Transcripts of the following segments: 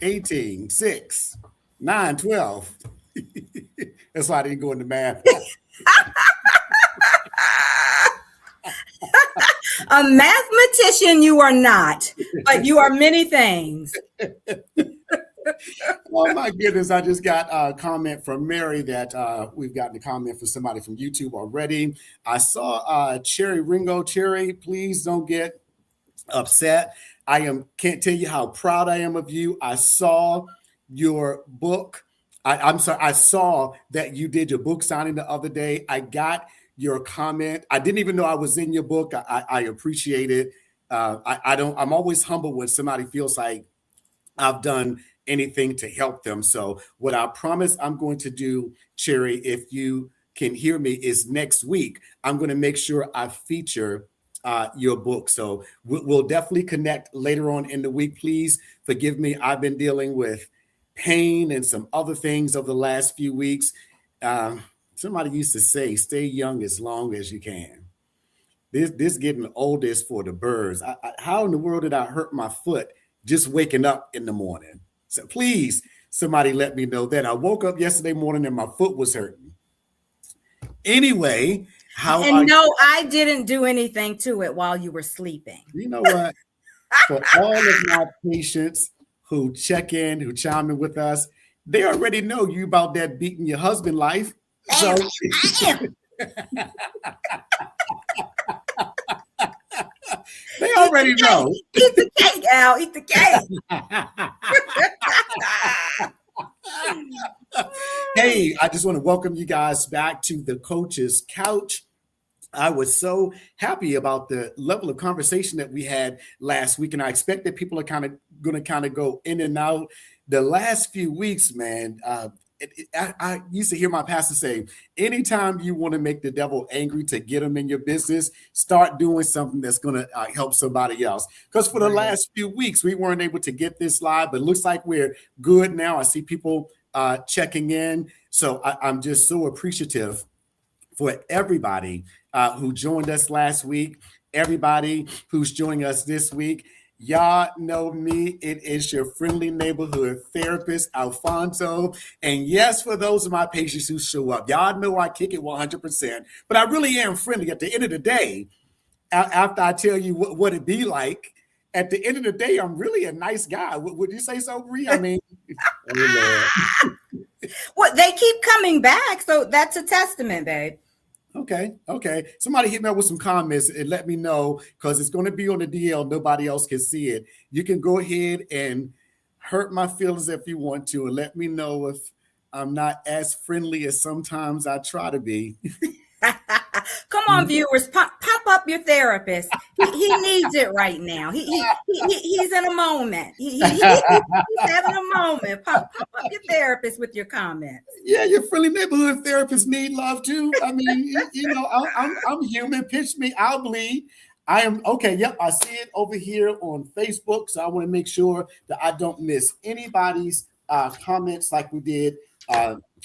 18, 6, 9, 12. That's why I didn't go into math. A mathematician you are not, but you are many things. Oh my goodness! I just got a comment from Mary that we've gotten a comment from somebody from YouTube already. I saw Cherry Ringo. Cherry, please don't get upset. Can't tell you how proud I am of you. I saw your book. I'm sorry. I saw that you did your book signing the other day. I got your comment. I didn't even know I was in your book. I appreciate it. I don't. I'm always humble when somebody feels like I've done anything to help them. So what I promise I'm going to do, Cherry, if you can hear me, is next week I'm going to make sure I feature your book. So we'll definitely connect later on in the week. Please forgive me. I've been dealing with pain and some other things over the last few weeks. Somebody used to say, "Stay young as long as you can." This getting old is for the birds. How in the world did I hurt my foot just waking up in the morning? So please, somebody let me know that. I woke up yesterday morning and my foot was hurting. Anyway, and no, I didn't do anything to it while you were sleeping. You know what? For all of my patients who check in, who chime in with us, they already know you about that beating your husband life. So they already know. Eat the cake, Al. Eat the cake. Hey, I just want to welcome you guys back to the Coach's Couch. I was so happy about the level of conversation that we had last week, and I expect that people are going to go in and out. The last few weeks, man, I used to hear my pastor say, anytime you want to make the devil angry to get him in your business, start doing something that's going to help somebody else. Because for the last few weeks, we weren't able to get this live, but it looks like we're good now. I see people checking in. So I'm just so appreciative for everybody who joined us last week, everybody who's joining us this week. Y'all know me. It is your friendly neighborhood therapist, Alfonso. And yes, for those of my patients who show up, y'all know I kick it 100%, but I really am friendly. At the end of the day, after I tell you what it be like, at the end of the day, I'm really a nice guy. Would you say so, Bree? I mean, well, they keep coming back, so that's a testament, babe. Okay. Somebody hit me up with some comments and let me know, because it's going to be on the DL. Nobody else can see it. You can go ahead and hurt my feelings if you want to, and let me know if I'm not as friendly as sometimes I try to be. Come on, viewers, pump up your therapist. He needs it right now. He's in a moment. He's having a moment. Pump up your therapist with your comments. Yeah, your friendly neighborhood therapists need love too. I mean, I'm human. Pitch me, I'll bleed. I am okay. Yep, I see it over here on Facebook. So I want to make sure that I don't miss anybody's comments like we did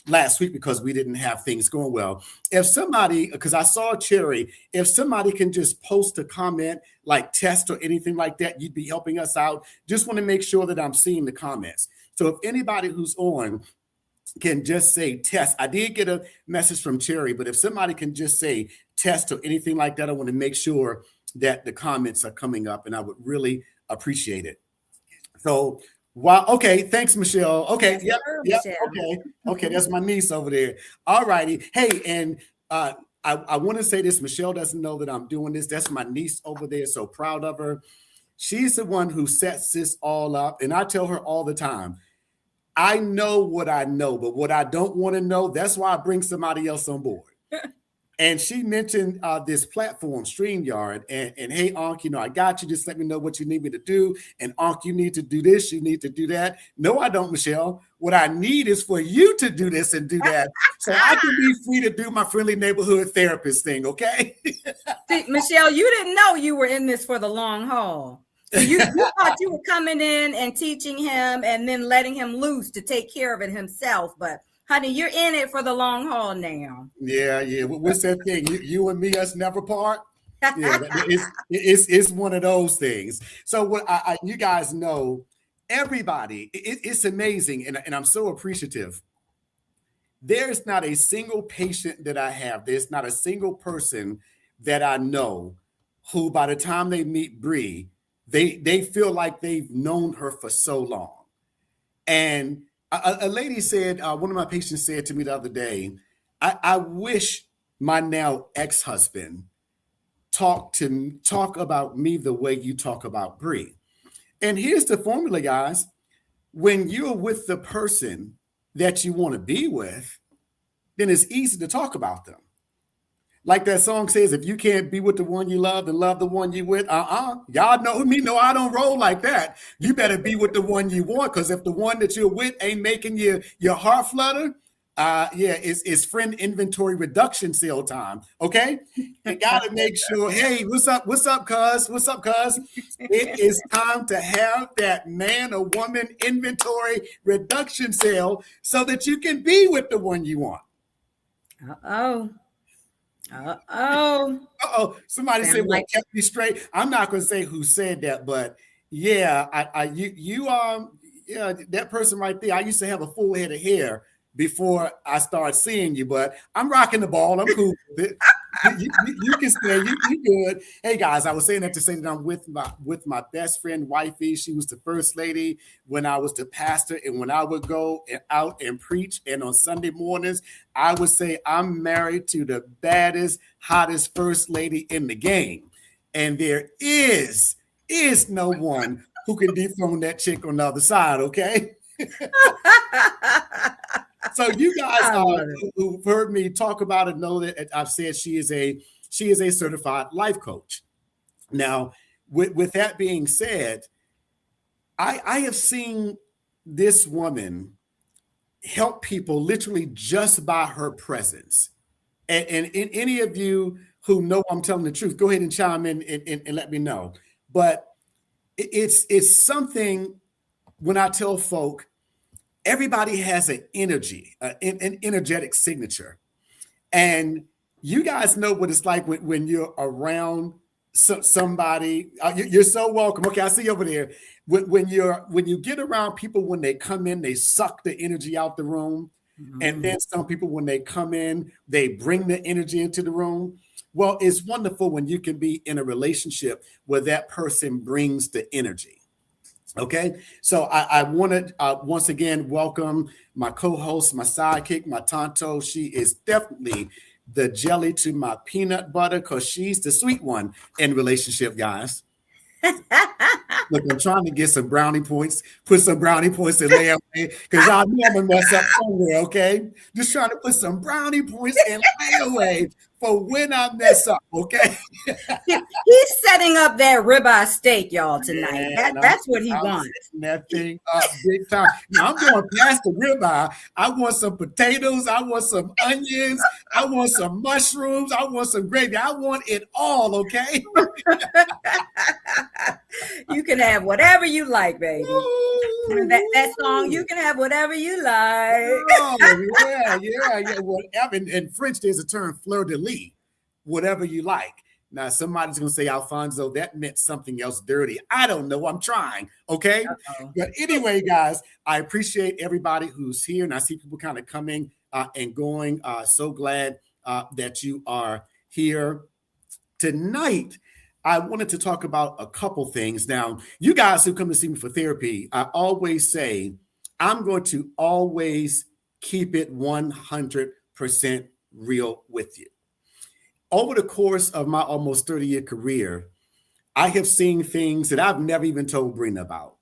last week, because we didn't have things going well. If somebody, because I saw Cherry, if somebody can just post a comment like test or anything like that, you'd be helping us out. Just want to make sure that I'm seeing the comments. So if anybody who's on can just say test. I did get a message from Cherry, but if somebody can just say test or anything like that, I want to make sure that the comments are coming up, and I would really appreciate it. So wow. Okay. Thanks, Michelle. Okay. Yep. Okay. That's my niece over there. All righty. Hey, and I want to say this. Michelle doesn't know that I'm doing this. That's my niece over there. So proud of her. She's the one who sets this all up. And I tell her all the time, I know what I know, but what I don't want to know, that's why I bring somebody else on board. And she mentioned this platform, StreamYard, and hey, Ankh, I got you. Just let me know what you need me to do. And Ankh, you need to do this. You need to do that. No, I don't, Michelle. What I need is for you to do this and do that, so I can be free to do my friendly neighborhood therapist thing. Okay. See, Michelle, you didn't know you were in this for the long haul. So you thought you were coming in and teaching him and then letting him loose to take care of it himself, but honey, you're in it for the long haul now. Yeah. What's that thing? You and me, us never part. Yeah, it's one of those things. So what you guys know, everybody, it's amazing. And I'm so appreciative. There's not a single patient that I have, there's not a single person that I know who by the time they meet Bree, they feel like they've known her for so long. And a lady said, one of my patients said to me the other day, I wish my now ex-husband talk about me the way you talk about Bree. And here's the formula, guys. When you're with the person that you want to be with, then it's easy to talk about them. Like that song says, if you can't be with the one you love and love the one you with, y'all know me. No, I don't roll like that. You better be with the one you want, because if the one that you're with ain't making your heart flutter, it's friend inventory reduction sale time. Okay, you gotta make sure. Hey, what's up, cuz? What's up, cuz? It is time to have that man or woman inventory reduction sale so that you can be with the one you want. Somebody said, "Well, kept me straight." I'm not going to say who said that, but yeah, that person right there. I used to have a full head of hair before I started seeing you, but I'm rocking the ball. I'm cool with it. You can stay. You good. Hey guys, I was saying that to say that I'm with my best friend wifey. She was the first lady when I was the pastor, and when I would go out and preach, and on Sunday mornings, I would say I'm married to the baddest, hottest first lady in the game, and there is no one who can dethrone that chick on the other side. Okay. So you guys who've heard me talk about it know that I've said she is a certified life coach. Now, with that being said, I have seen this woman help people literally just by her presence. And any of you who know I'm telling the truth, go ahead and chime in and let me know. But it's something when I tell folk, everybody has an energy, an energetic signature. And you guys know what it's like when you're around somebody. You're so welcome. Okay, I see you over there. When you get around people, when they come in, they suck the energy out the room. Mm-hmm. And then some people, when they come in, they bring the energy into the room. Well, it's wonderful when you can be in a relationship where that person brings the energy. Okay, so I want to once again welcome my co-host, my sidekick, my Tonto. She is definitely the jelly to my peanut butter, because she's the sweet one in relationship, guys. Look, I'm trying to get some brownie points, put some brownie points in layaway, because I know I'm gonna mess up somewhere. Okay, just trying to put some brownie points in layaway for when I mess up. Okay. He's setting up that ribeye steak, y'all, tonight. That's what he wants. That thing up big time. Now I'm going past the ribeye. I want some potatoes. I want some onions. I want some mushrooms. I want some gravy. I want it all. Okay. You can have whatever you like, baby. That song, you can have whatever you like. Oh, yeah. Whatever. In French, there's a term fleur de lis, whatever you like. Now, somebody's going to say, Alfonso, that meant something else dirty. I don't know. I'm trying. Okay. Uh-oh. But anyway, guys, I appreciate everybody who's here. And I see people kind of coming and going. So glad that you are here tonight. I wanted to talk about a couple things. Now, you guys who come to see me for therapy, I always say, I'm going to always keep it 100% real with you. Over the course of my almost 30-year career, I have seen things that I've never even told Brina about.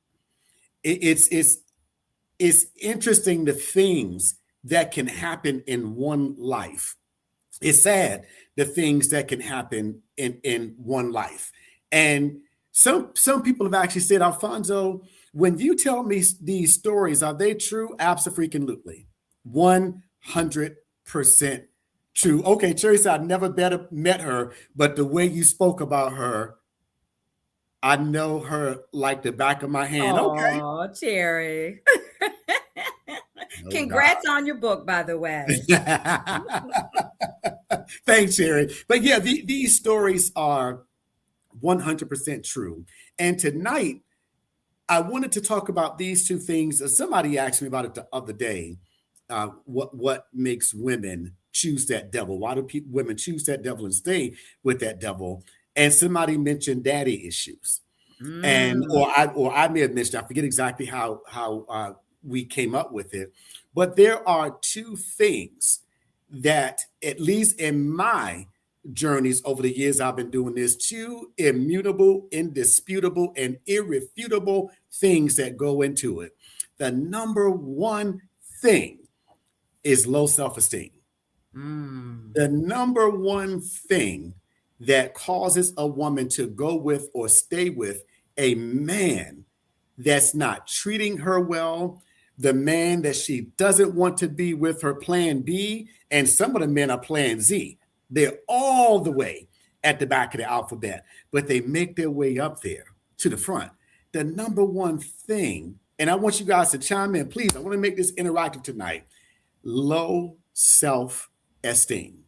It's interesting, the things that can happen in one life. It's sad, the things that can happen in one life. And some people have actually said, Alfonso, when you tell me these stories, are they true? Abso-freaking-lutely. 100% true. Okay, Cherry said, I've never met her, but the way you spoke about her, I know her like the back of my hand. Okay. Oh, Cherry. Congrats on your book, by the way. Thanks, Cherry. But yeah, these stories are 100% true. And tonight, I wanted to talk about these two things. Somebody asked me about it the other day. What makes women choose that devil? Why do women choose that devil and stay with that devil? And somebody mentioned daddy issues, and Mm. or I may have mentioned. I forget exactly how we came up with it, but there are two things that, at least in my journeys over the years I've been doing this, two immutable, indisputable, and irrefutable things that go into it. The number one thing is low self-esteem. Mm. The number one thing that causes a woman to go with or stay with a man that's not treating her well, the man that she doesn't want to be with, her plan B, and some of the men are plan Z. They're all the way at the back of the alphabet, but they make their way up there to the front. The number one thing, and I want you guys to chime in, please. I want to make this interactive tonight. Low self-esteem.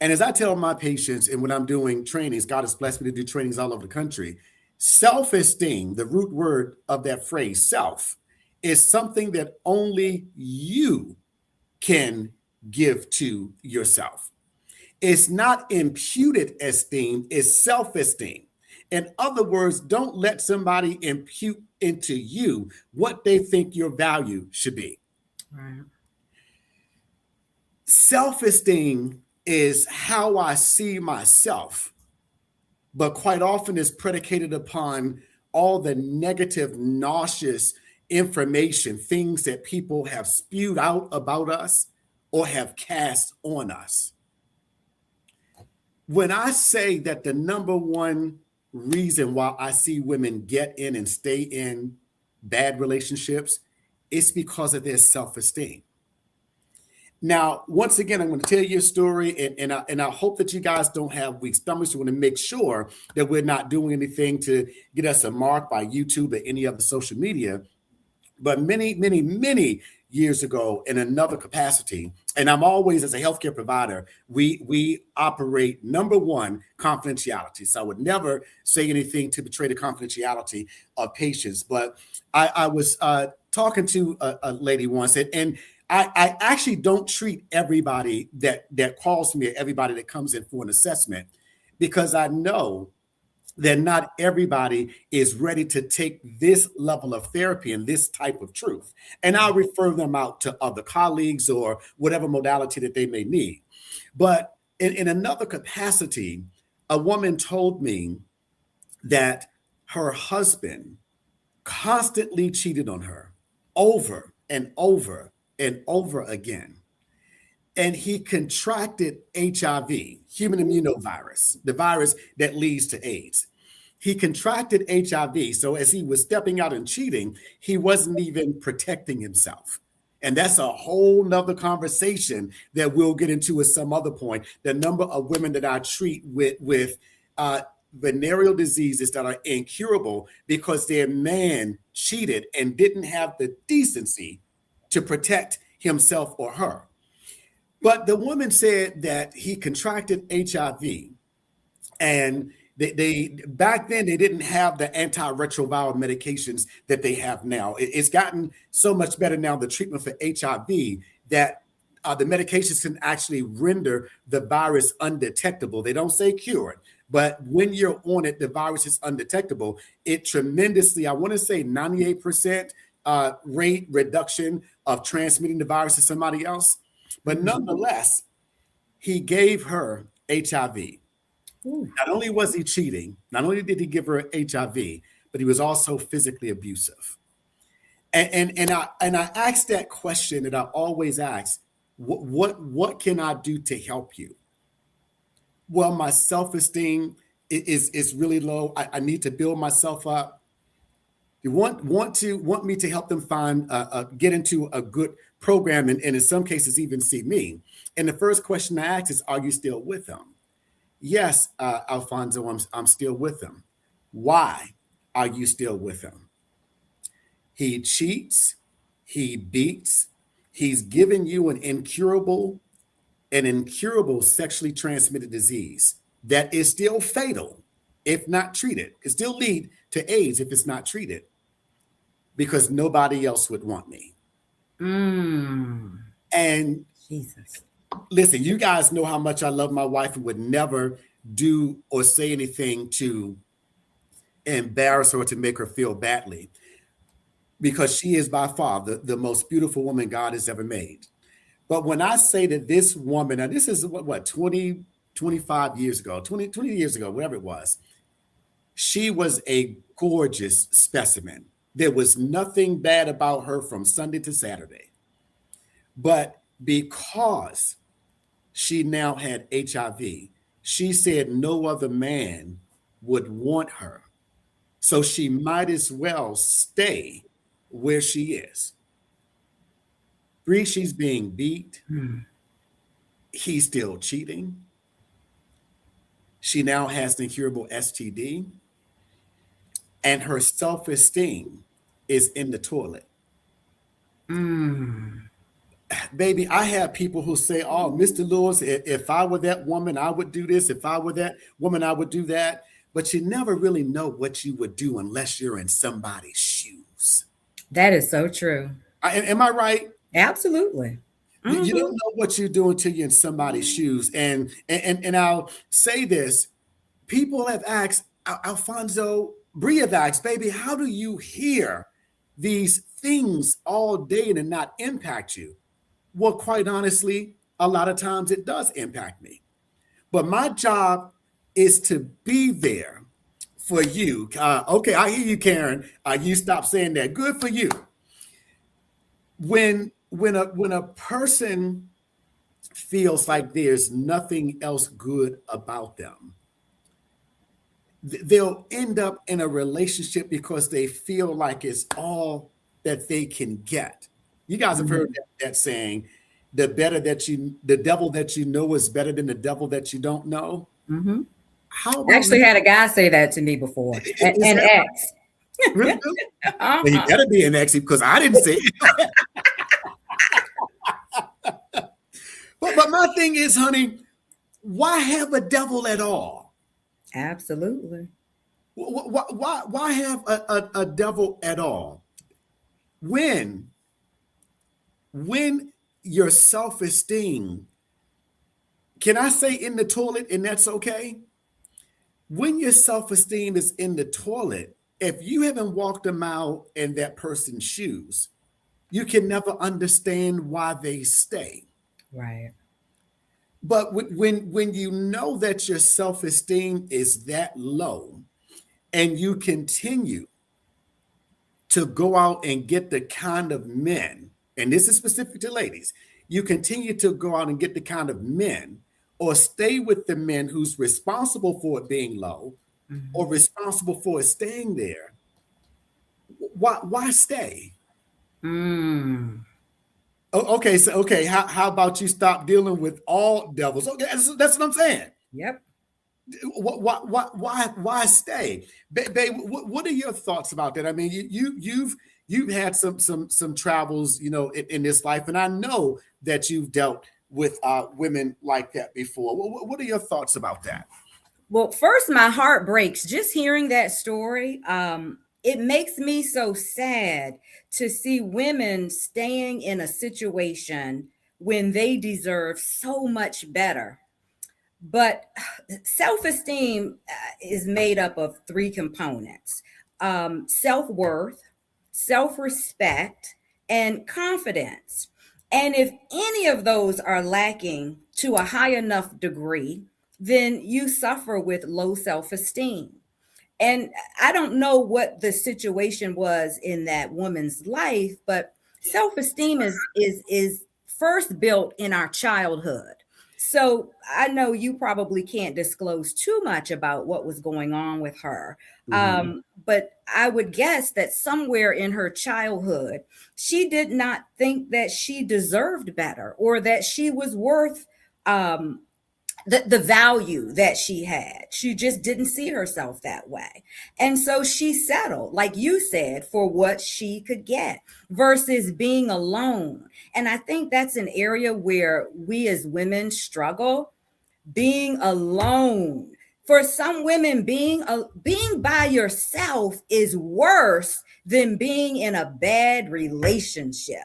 And as I tell my patients, and when I'm doing trainings, God has blessed me to do trainings all over the country. Self-esteem, the root word of that phrase, self, is something that only you can give to yourself. It's not imputed esteem, it's self-esteem. In other words, don't let somebody impute into you what they think your value should be. Right. Self-esteem is how I see myself, but quite often is predicated upon all the negative, nauseous information, things that people have spewed out about us or have cast on us. When I say that the number one reason why I see women get in and stay in bad relationships, it's because of their self-esteem. Now, once again, I'm going to tell you a story, and I hope that you guys don't have weak stomachs. We want to make sure that we're not doing anything to get us a mark by YouTube or any other social media. But many, many, many years ago, in another capacity, and I'm always, as a healthcare provider, we operate, number one, confidentiality. So I would never say anything to betray the confidentiality of patients. But I was talking to a lady once, and I actually don't treat everybody that calls me, or everybody that comes in for an assessment, because I know that not everybody is ready to take this level of therapy and this type of truth. And I'll refer them out to other colleagues or whatever modality that they may need. But in another capacity, a woman told me that her husband constantly cheated on her over and over and over again. And he contracted HIV, human immunovirus, the virus that leads to AIDS. He contracted HIV. So as he was stepping out and cheating, he wasn't even protecting himself. And that's a whole nother conversation that we'll get into at some other point. The number of women that I treat with venereal diseases that are incurable because their man cheated and didn't have the decency to protect himself or her. But the woman said that he contracted HIV, and they back then they didn't have the antiretroviral medications that they have now. It's gotten so much better now, the treatment for HIV, that the medications can actually render the virus undetectable. They don't say cured, but when you're on it, the virus is undetectable. It tremendously, I want to say 98% rate reduction of transmitting the virus to somebody else. But nonetheless, he gave her HIV. Ooh. Not only was he cheating, not only did he give her HIV, but he was also physically abusive. And I asked that question that I always ask: what can I do to help you? Well, my self-esteem is really low. I need to build myself up. You want me to help them find get into a good program, and in some cases even see me. And the first question I ask is, are you still with them? Yes, Alfonso, I'm still with him. Why are you still with him? He cheats, he beats, he's given you an incurable sexually transmitted disease that is still fatal if not treated. It still lead to AIDS if it's not treated, because nobody else would want me. And Jesus. listen, you guys know how much I love my wife and would never do or say anything to embarrass her or to make her feel badly, because she is by far the most beautiful woman God has ever made. But when I say that this woman, and this is what 20, 25 years ago, 20 years ago, whatever it was, she was a gorgeous specimen. There was nothing bad about her from Sunday to Saturday. But because she now had HIV, she said no other man would want her. So she might as well stay where she is. Bree, she's being beat. He's still cheating. She now has an incurable STD. And her self-esteem is in the toilet. Baby, I have people who say, oh, Mr. Lewis, if I were that woman, I would do this. If I were that woman, I would do that. But you never really know what you would do unless you're in somebody's shoes. That is so true. Am I right? Absolutely. You don't know what you're doing till you're in somebody's shoes. And I'll say this. People have asked, Alfonso, Bree have asked, baby, how do you hear these things all day and not impact you? Well, quite honestly, a lot of times it does impact me. But my job is to be there for you. Okay, I hear you, Karen. You stop saying that. Good for you. When a person feels like there's nothing else good about them, they'll end up in a relationship because they feel like it's all that they can get. You guys have heard that saying, the devil that you know is better than the devil that you don't know. How I actually had a guy say that to me before. An ex. Really? Well, you better be an ex because I didn't say it. But my thing is, honey, why have a devil at all? Absolutely. Why have a devil at all? When your self-esteem, can I say in the toilet, and that's okay? When your self-esteem is in the toilet, if you haven't walked a mile in that person's shoes, you can never understand why they stay. Right. But when you know that your self-esteem is that low and you continue to go out and get the kind of men, and this is specific to ladies, you continue to go out and get the kind of men or stay with the men who's responsible for it being low or responsible for it staying there, why stay? Okay, so okay, how about you stop dealing with all devils? Okay, that's what I'm saying. Yep. Why stay, babe? What are your thoughts about that? I mean, you've had some travels, in this life, and I know that you've dealt with women like that before. What are your thoughts about that? Well, first, my heart breaks just hearing that story. It makes me so sad to see women staying in a situation when they deserve so much better. But self-esteem is made up of three components: self-worth, self-respect, and confidence. And if any of those are lacking to a high enough degree, then you suffer with low self-esteem. And I don't know what the situation was in that woman's life, but self-esteem is first built in our childhood. So I know you probably can't disclose too much about what was going on with her. But I would guess that somewhere in her childhood, she did not think that she deserved better or that she was worth the value that she had. She just didn't see herself that way. And so she settled, like you said, for what she could get versus being alone. And I think that's an area where we as women struggle, being alone, For some women, being by yourself is worse than being in a bad relationship.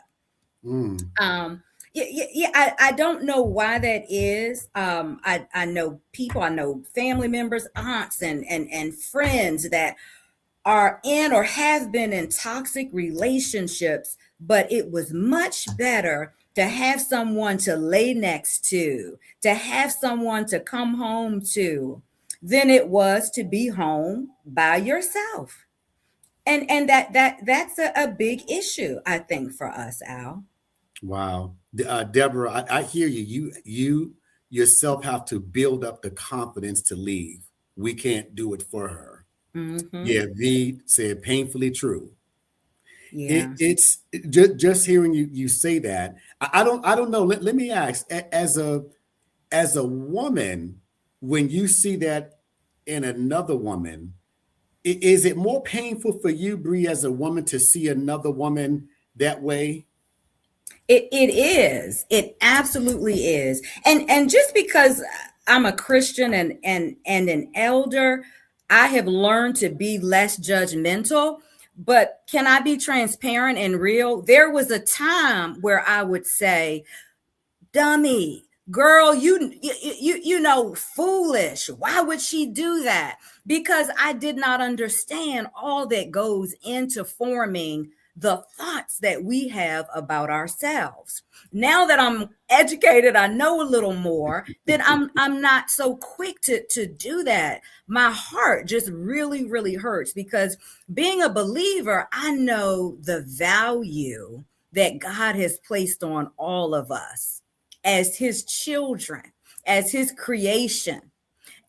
Mm. Yeah, I don't know why that is. I know people, I know family members, aunts, and friends that are in or have been in toxic relationships, but it was much better to have someone to lay next to have someone to come home to, than it was to be home by yourself. And that's a big issue, I think, for us, Al. Wow. Deborah, I hear you. You yourself have to build up the confidence to leave. We can't do it for her. Hmm. Yeah, V said painfully true. Yeah. It's just hearing you say that. I don't know. Let me ask, as a woman, when you see that in another woman, is it more painful for you, Bree, as a woman, to see another woman that way? It is. It absolutely is. And just because I'm a Christian and an elder, I have learned to be less judgmental. But can I be transparent and real? There was a time where I would say, dummy, girl, you know, foolish, why would she do that? Because I did not understand all that goes into forming the thoughts that we have about ourselves. Now that I'm educated, I know a little more, then I'm not so quick to do that. My heart just really hurts, because being a believer, I know the value that God has placed on all of us as his children, as his creation.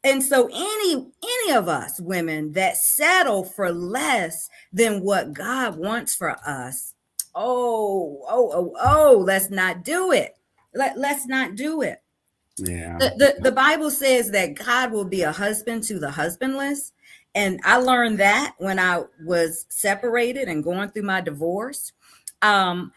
And so any of us women that settle for less than what God wants for us, let's not do it. Let's not do it. Yeah. The Bible says that God will be a husband to the husbandless. And I learned that when I was separated and going through my divorce. Um,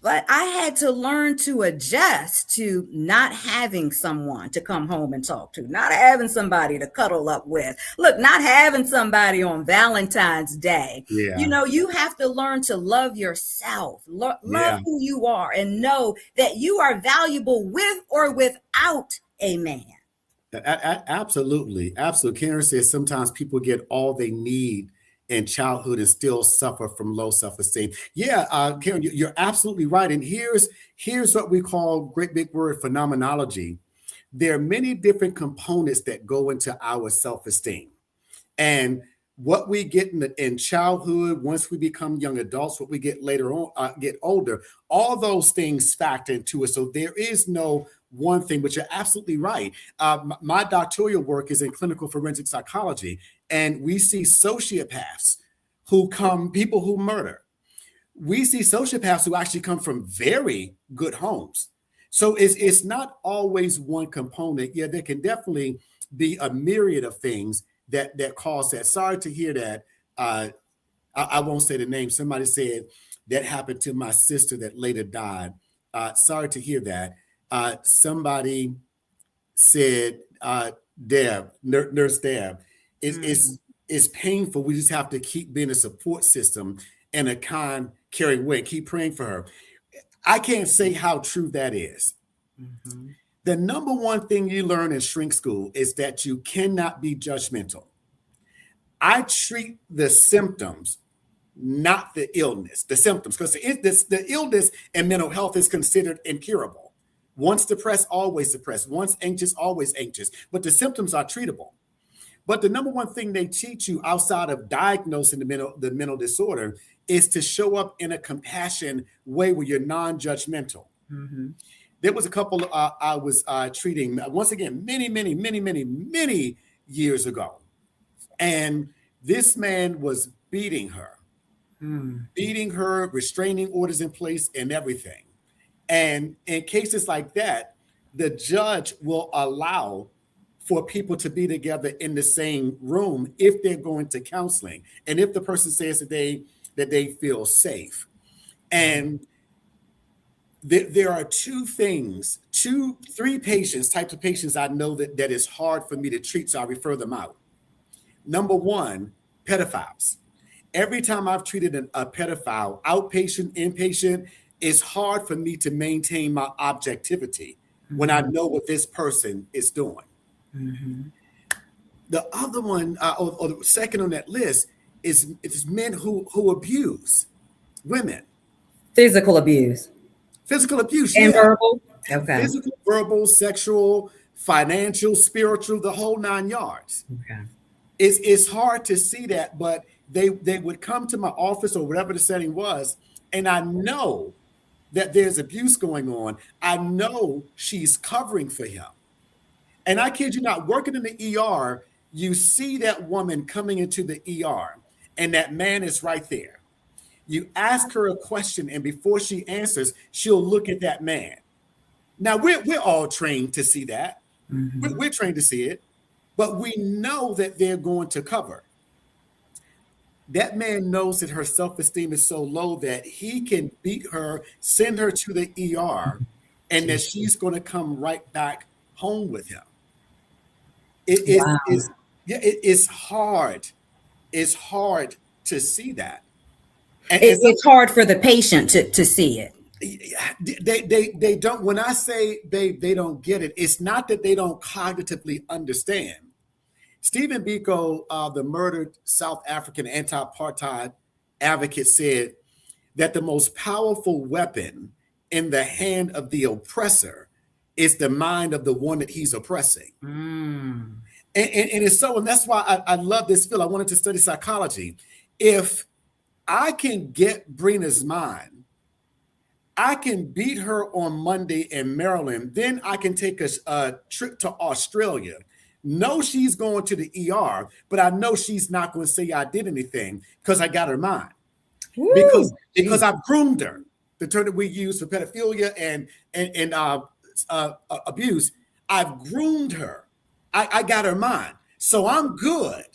but I had to learn to adjust to not having someone to come home and talk to, not having somebody to cuddle up with. Look, not having somebody on Valentine's Day. You Yeah. know, you have to learn to love yourself, love Yeah. who you are, and know that you are valuable with or without a man. Absolutely. Absolutely. Karen says sometimes people get all they need in childhood and still suffer from low self-esteem. Yeah, Karen, you're absolutely right. And here's what we call, great big word, phenomenology. There are many different components that go into our self-esteem. And what we get in childhood, once we become young adults, what we get later on, get older, all those things factor into it. So there is no one thing, but you're absolutely right. My doctoral work is in clinical forensic psychology, and we see sociopaths people who murder. We see sociopaths who actually come from very good homes. So it's not always one component. Yeah, there can definitely be a myriad of things that cause that. Sorry to hear that. I won't say the name. Somebody said that happened to my sister that later died. Sorry to hear that. Somebody said, Nurse Deb, Mhm. it's painful. We just have to keep being a support system and a kind, caring way. Keep praying for her. I can't say how true that is. Mhm. The number one thing you learn in shrink school is that you cannot be judgmental. I treat the symptoms, not the illness, the symptoms, because the illness and mental health is considered incurable. Once depressed, always depressed. Once anxious, always anxious. But the symptoms are treatable. But the number one thing they teach you outside of diagnosing the mental disorder is to show up in a compassion way where you're non-judgmental. Mhm. There was a couple I was treating once again many years ago, and this man was Mhm. beating her, restraining orders in place, and everything. And in cases like that, the judge will allow for people to be together in the same room if they're going to counseling and if the person says that they feel safe. And there are three types of patients I know that is hard for me to treat, so I refer them out. Number one, pedophiles. Every time I've treated a pedophile, outpatient, inpatient, it's hard for me to maintain my objectivity when I know what this person is doing. Mm-hmm. The other one, or the second on that list, is men who abuse women. Physical abuse. Physical abuse, And yeah. verbal? Okay. Physical, verbal, sexual, financial, spiritual, the whole 9 yards. Okay. It's hard to see that, but they would come to my office or whatever the setting was, and I know that there's abuse going on. I know she's covering for him. And I kid you not, working in the ER, you see that woman coming into the ER, and that man is right there. You ask her a question, and before she answers, she'll look at that man. Now, we're all trained to see that. Mm-hmm. We're trained to see it, but we know that they're going to cover. That man knows that her self-esteem is so low that he can beat her, send her to the ER, and that she's going to come right back home with him. It's hard. It's hard to see that. And It's hard for the patient to see it. They don't. When I say they don't get it, it's not that they don't cognitively understand. Stephen Biko, the murdered South African anti-apartheid advocate, said that the most powerful weapon in the hand of the oppressor is the mind of the one that he's oppressing. Mm. And it's so, and that's why I love this field. I wanted to study psychology. If I can get Brina's mind, I can beat her on Monday in Maryland. Then I can take a trip to Australia. Know she's going to the ER, but I know she's not going to say I did anything because I got her mind. Woo, because I've groomed her. The term that we use for pedophilia and abuse, I've groomed her. I got her mind, so I'm good.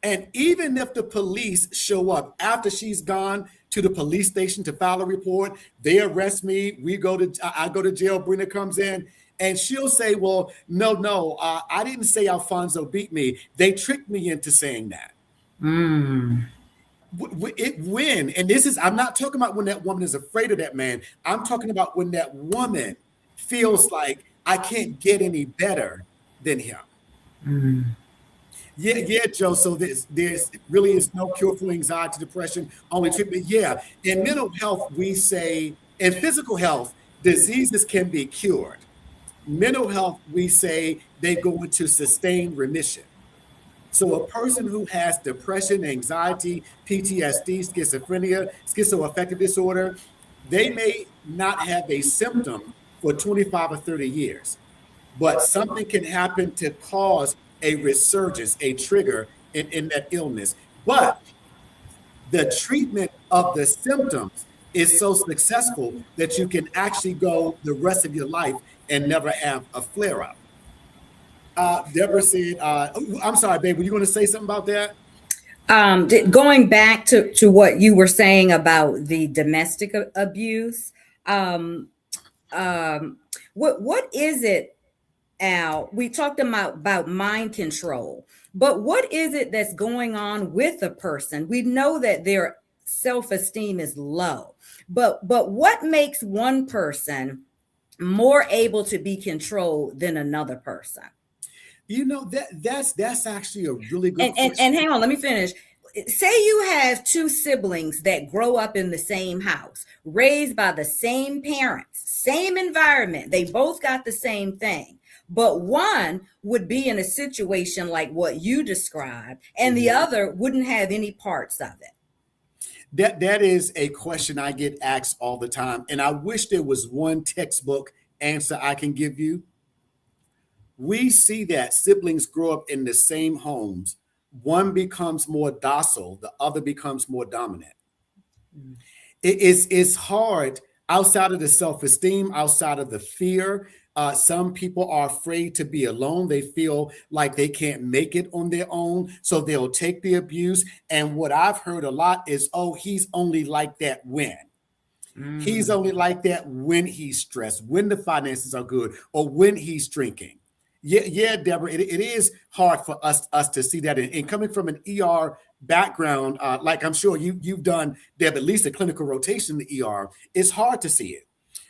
And even if the police show up after she's gone to the police station to file a report, they arrest me. I go to jail. Brina comes in, and she'll say, "Well, no, I didn't say Alfonso beat me. They tricked me into saying that." Mm. And this is, I'm not talking about when that woman is afraid of that man. I'm talking about when that woman feels like I can't get any better than him. Mm. Yeah, Joe. So there's really is no cure for anxiety, depression, only treatment. Yeah. In mental health, we say, in physical health, diseases can be cured. Mental health, we say they go into sustained remission. So a person who has depression, anxiety, PTSD, schizophrenia, schizoaffective disorder, they may not have a symptom for 25 or 30 years, but something can happen to cause a resurgence, a trigger in that illness. But the treatment of the symptoms is so successful that you can actually go the rest of your life and never have a flare-up. Deborah said, I'm sorry, babe, were you going to say something about that? Going back to what you were saying about the domestic abuse, what is it, Al? We talked about mind control, but what is it that's going on with a person? We know that their self-esteem is low, but what makes one person more able to be controlled than another person? You know, that's actually a really good question. And hang on, let me finish. Say you have two siblings that grow up in the same house, raised by the same parents, same environment. They both got the same thing. But one would be in a situation like what you described, and the other wouldn't have any parts of it. That is a question I get asked all the time. And I wish there was one textbook answer I can give you. We see that siblings grow up in the same homes. One becomes more docile, the other becomes more dominant. Mm. It's hard outside of the self-esteem, outside of the fear. Some people are afraid to be alone. They feel like they can't make it on their own, so they'll take the abuse. And what I've heard a lot is, oh, he's only like that when. He's only like that when he's stressed, when the finances are good, or when he's drinking. Yeah, Deborah, it is hard for us to see that. And coming from an ER background, like I'm sure you've done, Deb, at least a clinical rotation in the ER, it's hard to see it.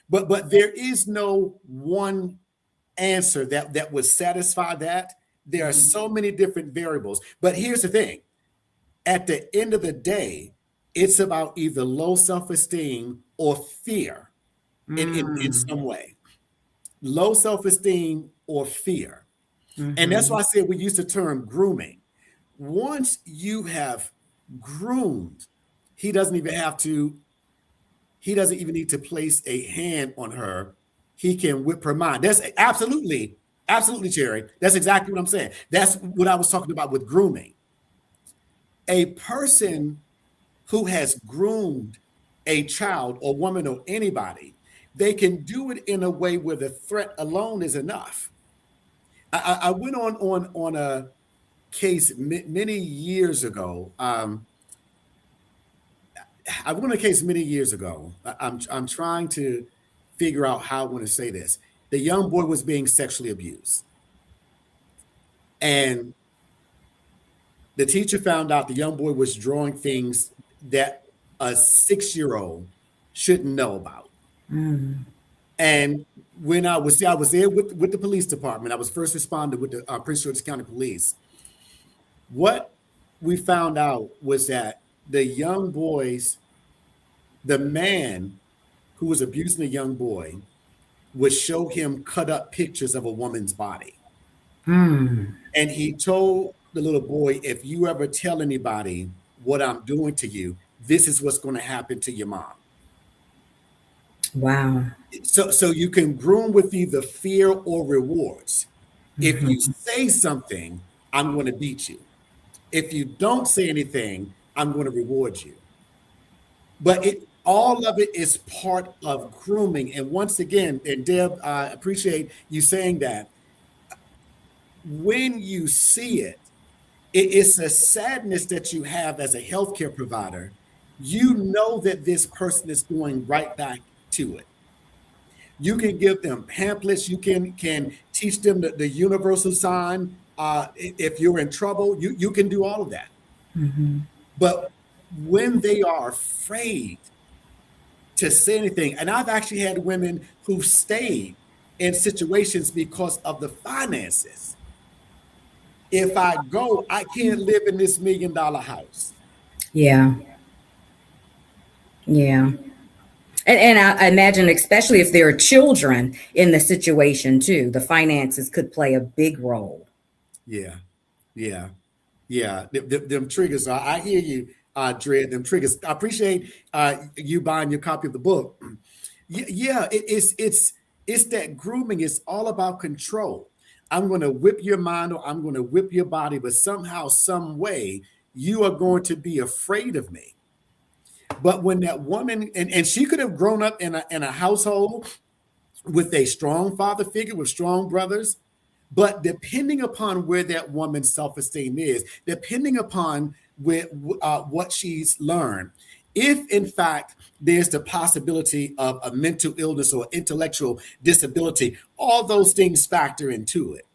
But there is no one answer that would satisfy that. There are so many different variables. But here's the thing. At the end of the day, it's about either low self-esteem or fear in some way. Low self-esteem or fear. And that's why I said we use the term grooming. Once you have groomed, he doesn't even need to place a hand on her. He can whip her mind. That's absolutely, Jerry. That's exactly what I'm saying. That's what I was talking about with grooming. A person who has groomed a child or woman or anybody, they can do it in a way where the threat alone is enough. I went on a case many years ago. I'm trying to figure out how I want to say this. The young boy was being sexually abused, and the teacher found out the young boy was drawing things that a 6-year-old shouldn't know about. And when I was there with the police department. I was first responder with the Prince George's County Police. What we found out was that the man who was abusing the young boy would show him cut up pictures of a woman's body. And he told the little boy, if you ever tell anybody what I'm doing to you, this is what's going to happen to your mom. Wow. So you can groom with either fear or rewards. If you say something, I'm going to beat you. If you don't say anything, I'm going to reward you. But all of it is part of grooming. And once again, and Deb, I appreciate you saying that. When you see it, it's a sadness that you have as a healthcare provider. You know that this person is going right back to it. You can give them pamphlets. You can teach them the universal sign. If you're in trouble, you can do all of that. But when they are afraid to say anything, and I've actually had women who stayed in situations because of the finances. If I go, I can't live in this $1 million house. Yeah. And I imagine, especially if there are children in the situation too, the finances could play a big role. Yeah. Them triggers. I hear you, Dred. Them triggers. I appreciate you buying your copy of the book. Yeah, it's that grooming. It's all about control. I'm going to whip your mind or I'm going to whip your body, but somehow, some way, you are going to be afraid of me. But when that woman, and she could have grown up in a household with a strong father figure, with strong brothers, but depending upon where that woman's self-esteem is, depending upon what she's learned, if in fact there's the possibility of a mental illness or intellectual disability, all those things factor into it.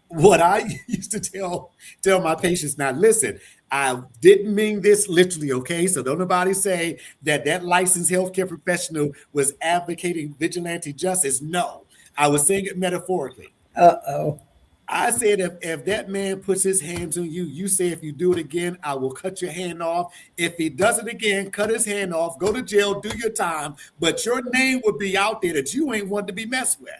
What I used to tell my patients, now listen, I didn't mean this literally, okay? So don't nobody say that licensed healthcare professional was advocating vigilante justice. No, I was saying it metaphorically. I said, if that man puts his hands on you, you say, if you do it again, I will cut your hand off. If he does it again, cut his hand off, go to jail, do your time. But your name would be out there that you ain't want to be messed with.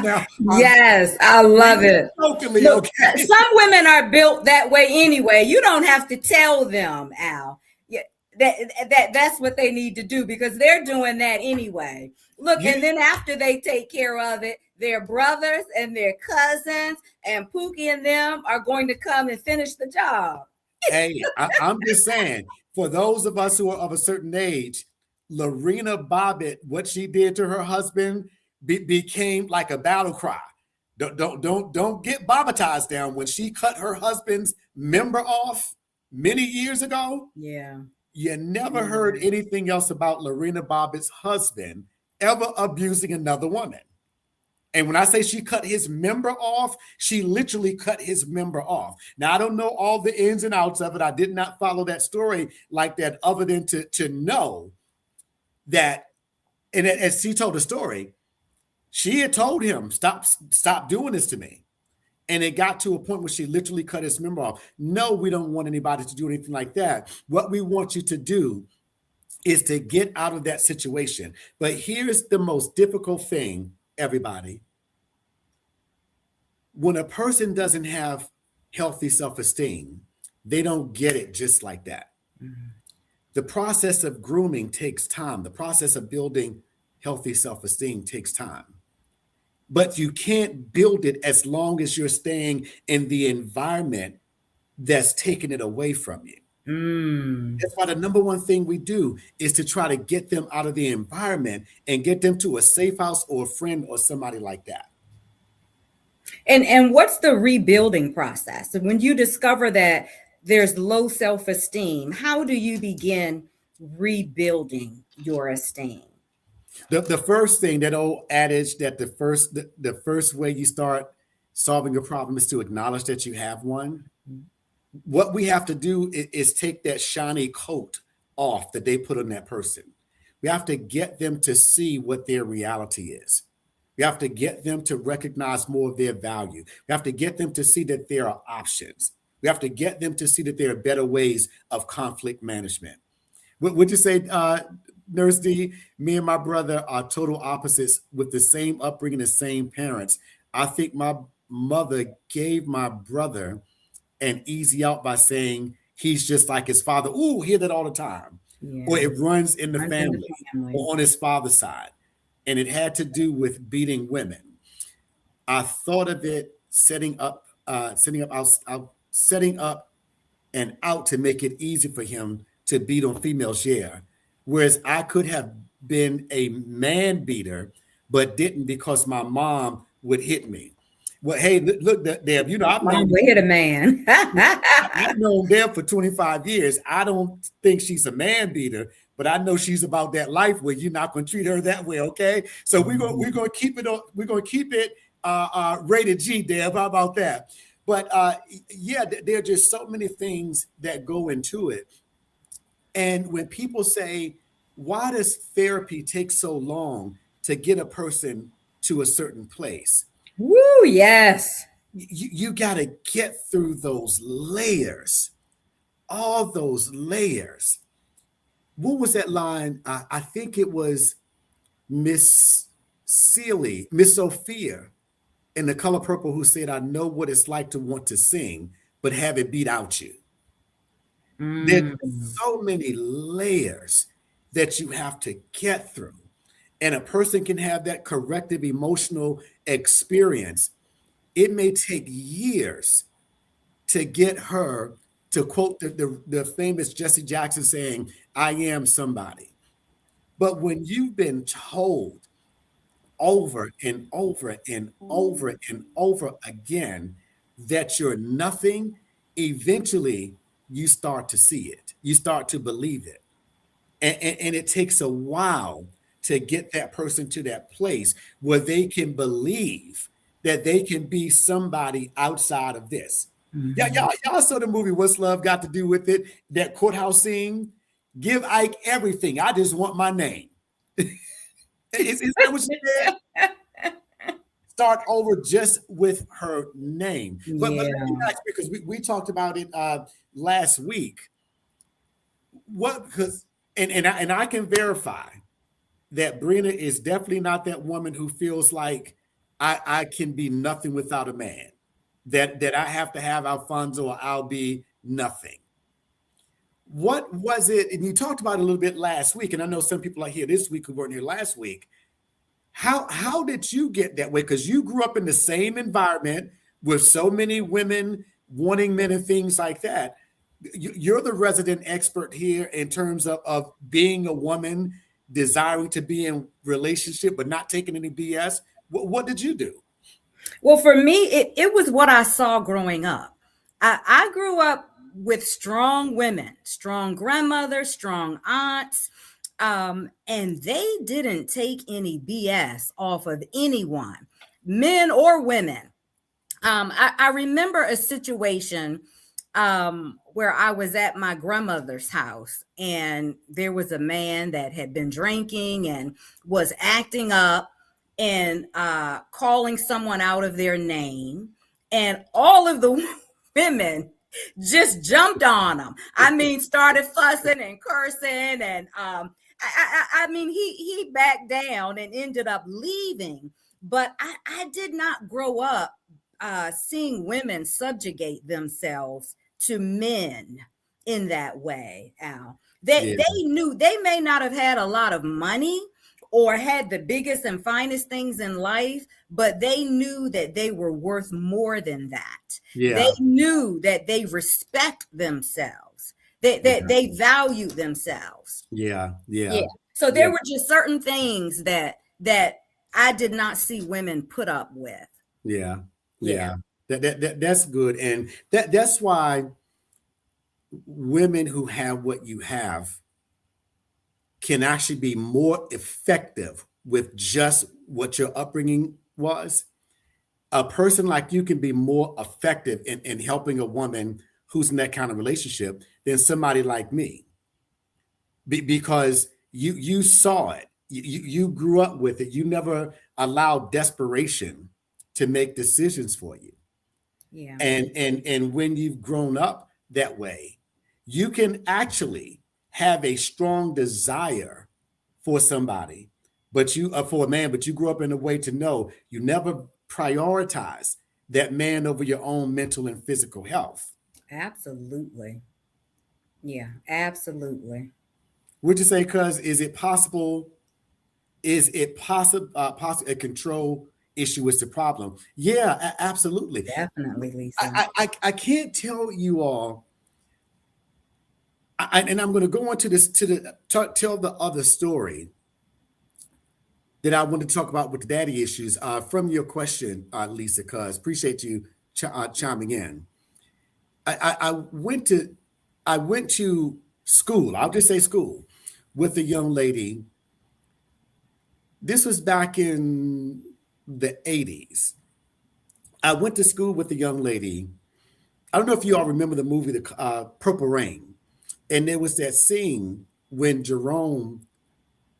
Now, yes, I love it. Locally, Look, okay. Some women are built that way anyway. You don't have to tell them, Al. Yeah, that's what they need to do because they're doing that anyway. Look, and then after they take care of it, their brothers and their cousins and Pookie and them are going to come and finish the job. Hey, I'm just saying, for those of us who are of a certain age, Lorena Bobbitt, what she did to her husband became like a battle cry. Don't get Bobbittized down. When she cut her husband's member off many years ago. Yeah. You never heard anything else about Lorena Bobbitt's husband ever abusing another woman. And when I say she cut his member off, she literally cut his member off. Now, I don't know all the ins and outs of it. I did not follow that story like that, other than to know that, and as she told the story, she had told him, stop doing this to me. And it got to a point where she literally cut his member off. No, we don't want anybody to do anything like that. What we want you to do is to get out of that situation. But here's the most difficult thing, everybody. When a person doesn't have healthy self-esteem, they don't get it just like that. Mm-hmm. The process of grooming takes time. The process of building healthy self-esteem takes time. But you can't build it as long as you're staying in the environment that's taking it away from you. That's why the number one thing we do is to try to get them out of the environment and get them to a safe house or a friend or somebody like that. And what's the rebuilding process? So when you discover that there's low self-esteem, how do you begin rebuilding your esteem? The first thing, that old adage that the first way you start solving a problem is to acknowledge that you have one. What we have to do is take that shiny coat off that they put on that person. We have to get them to see what their reality is. We have to get them to recognize more of their value. We have to get them to see that there are options. We have to get them to see that there are better ways of conflict management. Would you say, Nurse D, me and my brother are total opposites with the same upbringing, the same parents. I think my mother gave my brother an easy out by saying he's just like his father. Ooh, hear that all the time. Yeah. Or it runs in the family or on his father's side. And it had to do with beating women. I thought of it setting up and out to make it easy for him to beat on females, yeah. Whereas I could have been a man beater, but didn't because my mom would hit me. Well, hey, look, Deb, you know, I've hit a man. I've known Deb for 25 years. I don't think she's a man beater, but I know she's about that life where you're not going to treat her that way, okay? So we're going to keep it rated G, Deb. How about that? But yeah, there are just so many things that go into it. And when people say, why does therapy take so long to get a person to a certain place? Woo, yes. You got to get through those layers, all those layers. What was that line? I think it was Miss Sophia in The Color Purple, who said, I know what it's like to want to sing, but have it beat out you. There's so many layers that you have to get through. And a person can have that corrective emotional experience. It may take years to get her to quote the famous Jesse Jackson saying, I am somebody. But when you've been told over and over and over and over again that you're nothing, eventually you start to see it. You start to believe it. And it takes a while to get that person to that place where they can believe that they can be somebody outside of this. Yeah, y'all saw the movie What's Love Got to Do with It? That courthouse scene. Give Ike everything. I just want my name. Is that what she did? Start over just with her name. But because we talked about it last week. And I can verify that Brina is definitely not that woman who feels like I can be nothing without a man. That I have to have Alfonso or I'll be nothing. What was it? And you talked about it a little bit last week, and I know some people are here this week who weren't here last week. How did you get that way? Because you grew up in the same environment with so many women wanting men and things like that. You're the resident expert here in terms of being a woman, desiring to be in relationship, but not taking any BS. What did you do? Well, for me, it was what I saw growing up. I grew up with strong women, strong grandmothers, strong aunts, and they didn't take any BS off of anyone, men or women. I remember a situation where I was at my grandmother's house, and there was a man that had been drinking and was acting up and calling someone out of their name, and all of the women just jumped on him. I mean, started fussing and cursing, and I mean, he backed down and ended up leaving. But I did not grow up seeing women subjugate themselves to men in that way, Al. They knew they may not have had a lot of money or had the biggest and finest things in life, but they knew that they were worth more than that. They knew that they respect themselves, that they value themselves. Yeah. So there were just certain things that I did not see women put up with. Yeah. That's good, and that's why women who have what you have can actually be more effective with just what your upbringing was. A person like you can be more effective in helping a woman who's in that kind of relationship than somebody like me, because you saw it, you grew up with it, you never allowed desperation to make decisions for you. Yeah. And when you've grown up that way, you can actually have a strong desire for somebody, but for a man, but you grew up in a way to know you never prioritize that man over your own mental and physical health. Absolutely. Yeah, absolutely. Would you say, cuz, is it possible a control issue is the problem? Yeah, absolutely. Definitely, Lisa. I can't tell you all, and I'm going to go on to this tell the other story that I want to talk about with the daddy issues from your question, Lisa. Cuz appreciate you chiming in. I went to school. I'll just say school with a young lady. This was back in the 80s. I went to school with a young lady. I don't know if you all remember the movie The Purple Rain. And there was that scene when Jerome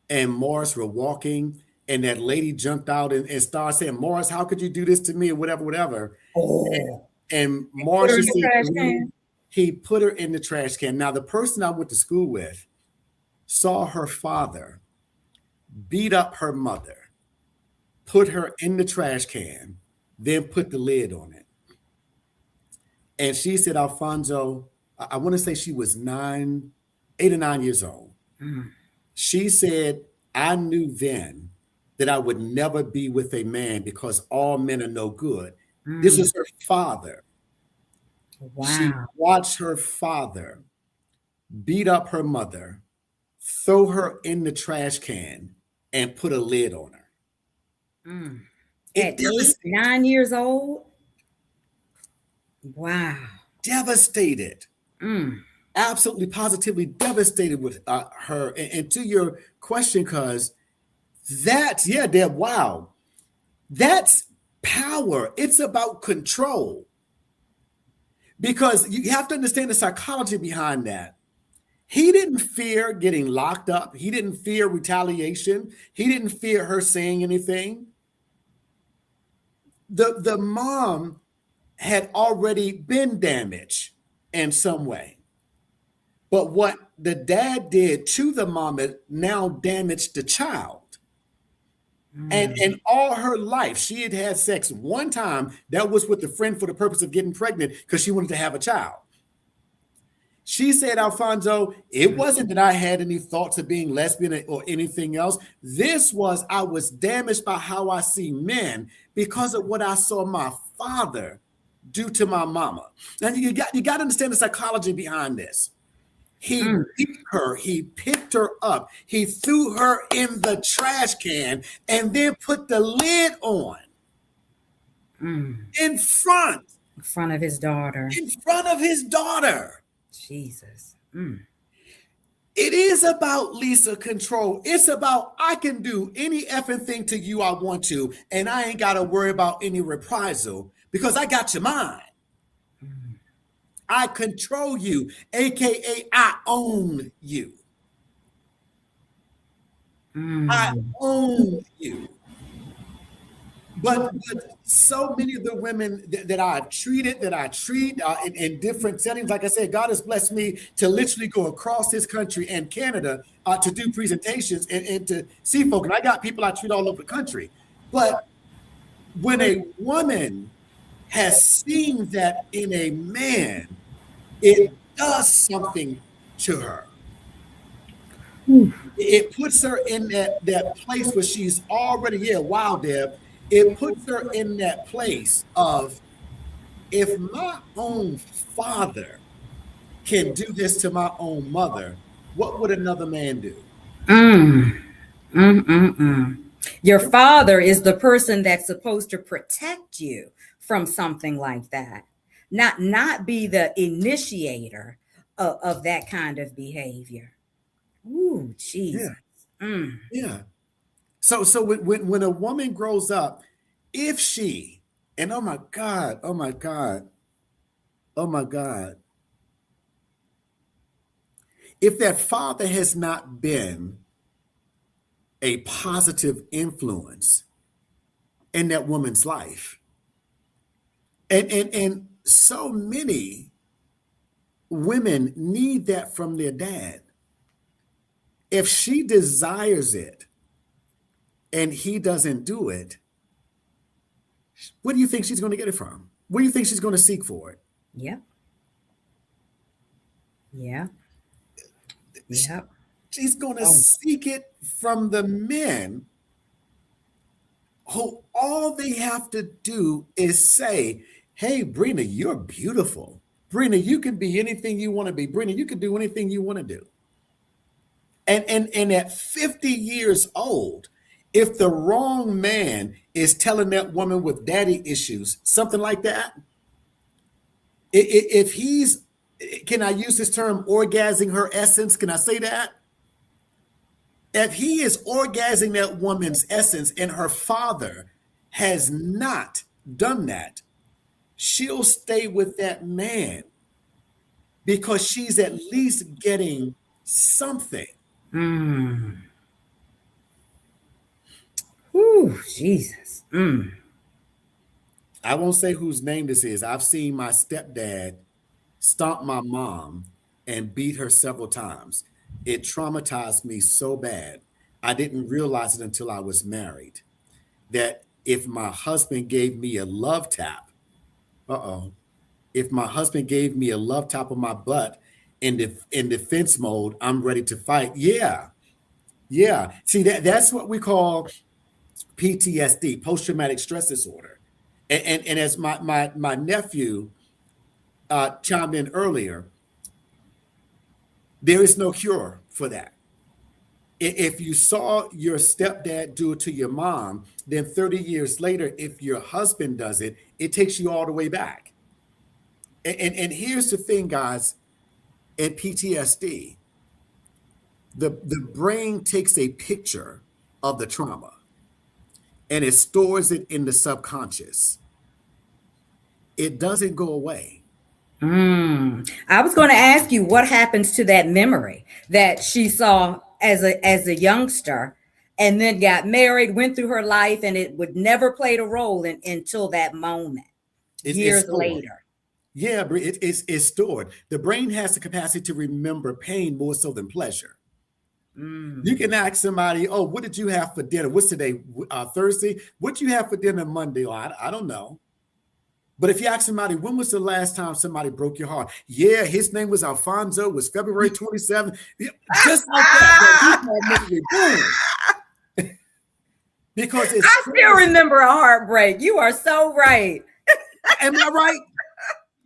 and Morris were walking, and that lady jumped out and started saying, "Morris, how could you do this to me?" or whatever. Oh. And Morris just said, he put her in the trash can. Now, the person I went to school with saw her father beat up her mother, put her in the trash can, then put the lid on it. And she said, Alfonso, I want to say she was 8 or 9 years old. Mm. She said, I knew then that I would never be with a man because all men are no good. Mm. This is her father. Wow. She watched her father beat up her mother, throw her in the trash can, and put a lid on her. Mm. At 8, 9 years old? Wow. Devastated. Mm. Absolutely, positively devastated with her. And to your question, cuz that's, wow. That's power. It's about control. Because you have to understand the psychology behind that. He didn't fear getting locked up. He didn't fear retaliation. He didn't fear her saying anything. The mom had already been damaged in some way. But what the dad did to the mom now damaged the child. And all her life, she had had sex one time. That was with a friend for the purpose of getting pregnant because she wanted to have a child. She said, Alfonso, it wasn't that I had any thoughts of being lesbian or anything else. This was, I was damaged by how I see men because of what I saw my father do to my mama. Now you got to understand the psychology behind this. He beat her, he picked her up, he threw her in the trash can, and then put the lid on in front of his daughter. In front of his daughter. Jesus. It is about, Lisa, control. It's about, I can do any effing thing to you I want to, and I ain't got to worry about any reprisal because I got your mind. I control you, aka I own you. I own you. But so many of the women that I've treated, that I treat in different settings, like I said, God has blessed me to literally go across this country and Canada to do presentations and to see folk. And I got people I treat all over the country. But when a woman has seen that in a man, it does something to her. It puts her in that place where she's already, yeah, wow, Deb. It puts her in that place of, if my own father can do this to my own mother, what would another man do? Your father is the person that's supposed to protect you from something like that, not be the initiator of that kind of behavior. Ooh, Jesus. Yeah. So when a woman grows up, if she, and oh my God, oh my God, oh my God, if that father has not been a positive influence in that woman's life, and so many women need that from their dad. If she desires it and he doesn't do it, where do you think she's going to get it from? Where do you think she's going to seek for it? Yep. Yeah. Yep. She's going to seek it from the men who all they have to do is say, hey, Brina, you're beautiful. Brina, you can be anything you want to be. Brina, you can do anything you want to do. And at 50 years old, if the wrong man is telling that woman with daddy issues, something like that, if he's, can I use this term, orgasming her essence? Can I say that? If he is orgasming that woman's essence and her father has not done that, she'll stay with that man because she's at least getting something. Ooh, Jesus. I won't say whose name this is. I've seen my stepdad stomp my mom and beat her several times. It traumatized me so bad. I didn't realize it until I was married, that if my husband gave me a love tap, if my husband gave me a love tap on my butt in defense mode, I'm ready to fight. Yeah. See, that's what we call PTSD, post-traumatic stress disorder. And as my nephew chimed in earlier, there is no cure for that. If you saw your stepdad do it to your mom, then 30 years later, if your husband does it, it takes you all the way back. And here's the thing, guys, in PTSD, the brain takes a picture of the trauma and it stores it in the subconscious. It doesn't go away. I was going to ask you what happens to that memory that she saw as a youngster and then got married, went through her life, and it would never played a role until that moment, years later. Yeah, it's stored. The brain has the capacity to remember pain more so than pleasure. You can ask somebody, oh, what did you have for dinner? What's today? Thursday? What did you have for dinner Monday? Oh, I don't know. But if you ask somebody, when was the last time somebody broke your heart? Yeah, his name was Alfonso, was February 27th. Just like that. Boom. Because I still remember a heartbreak. You are so right. Am I right?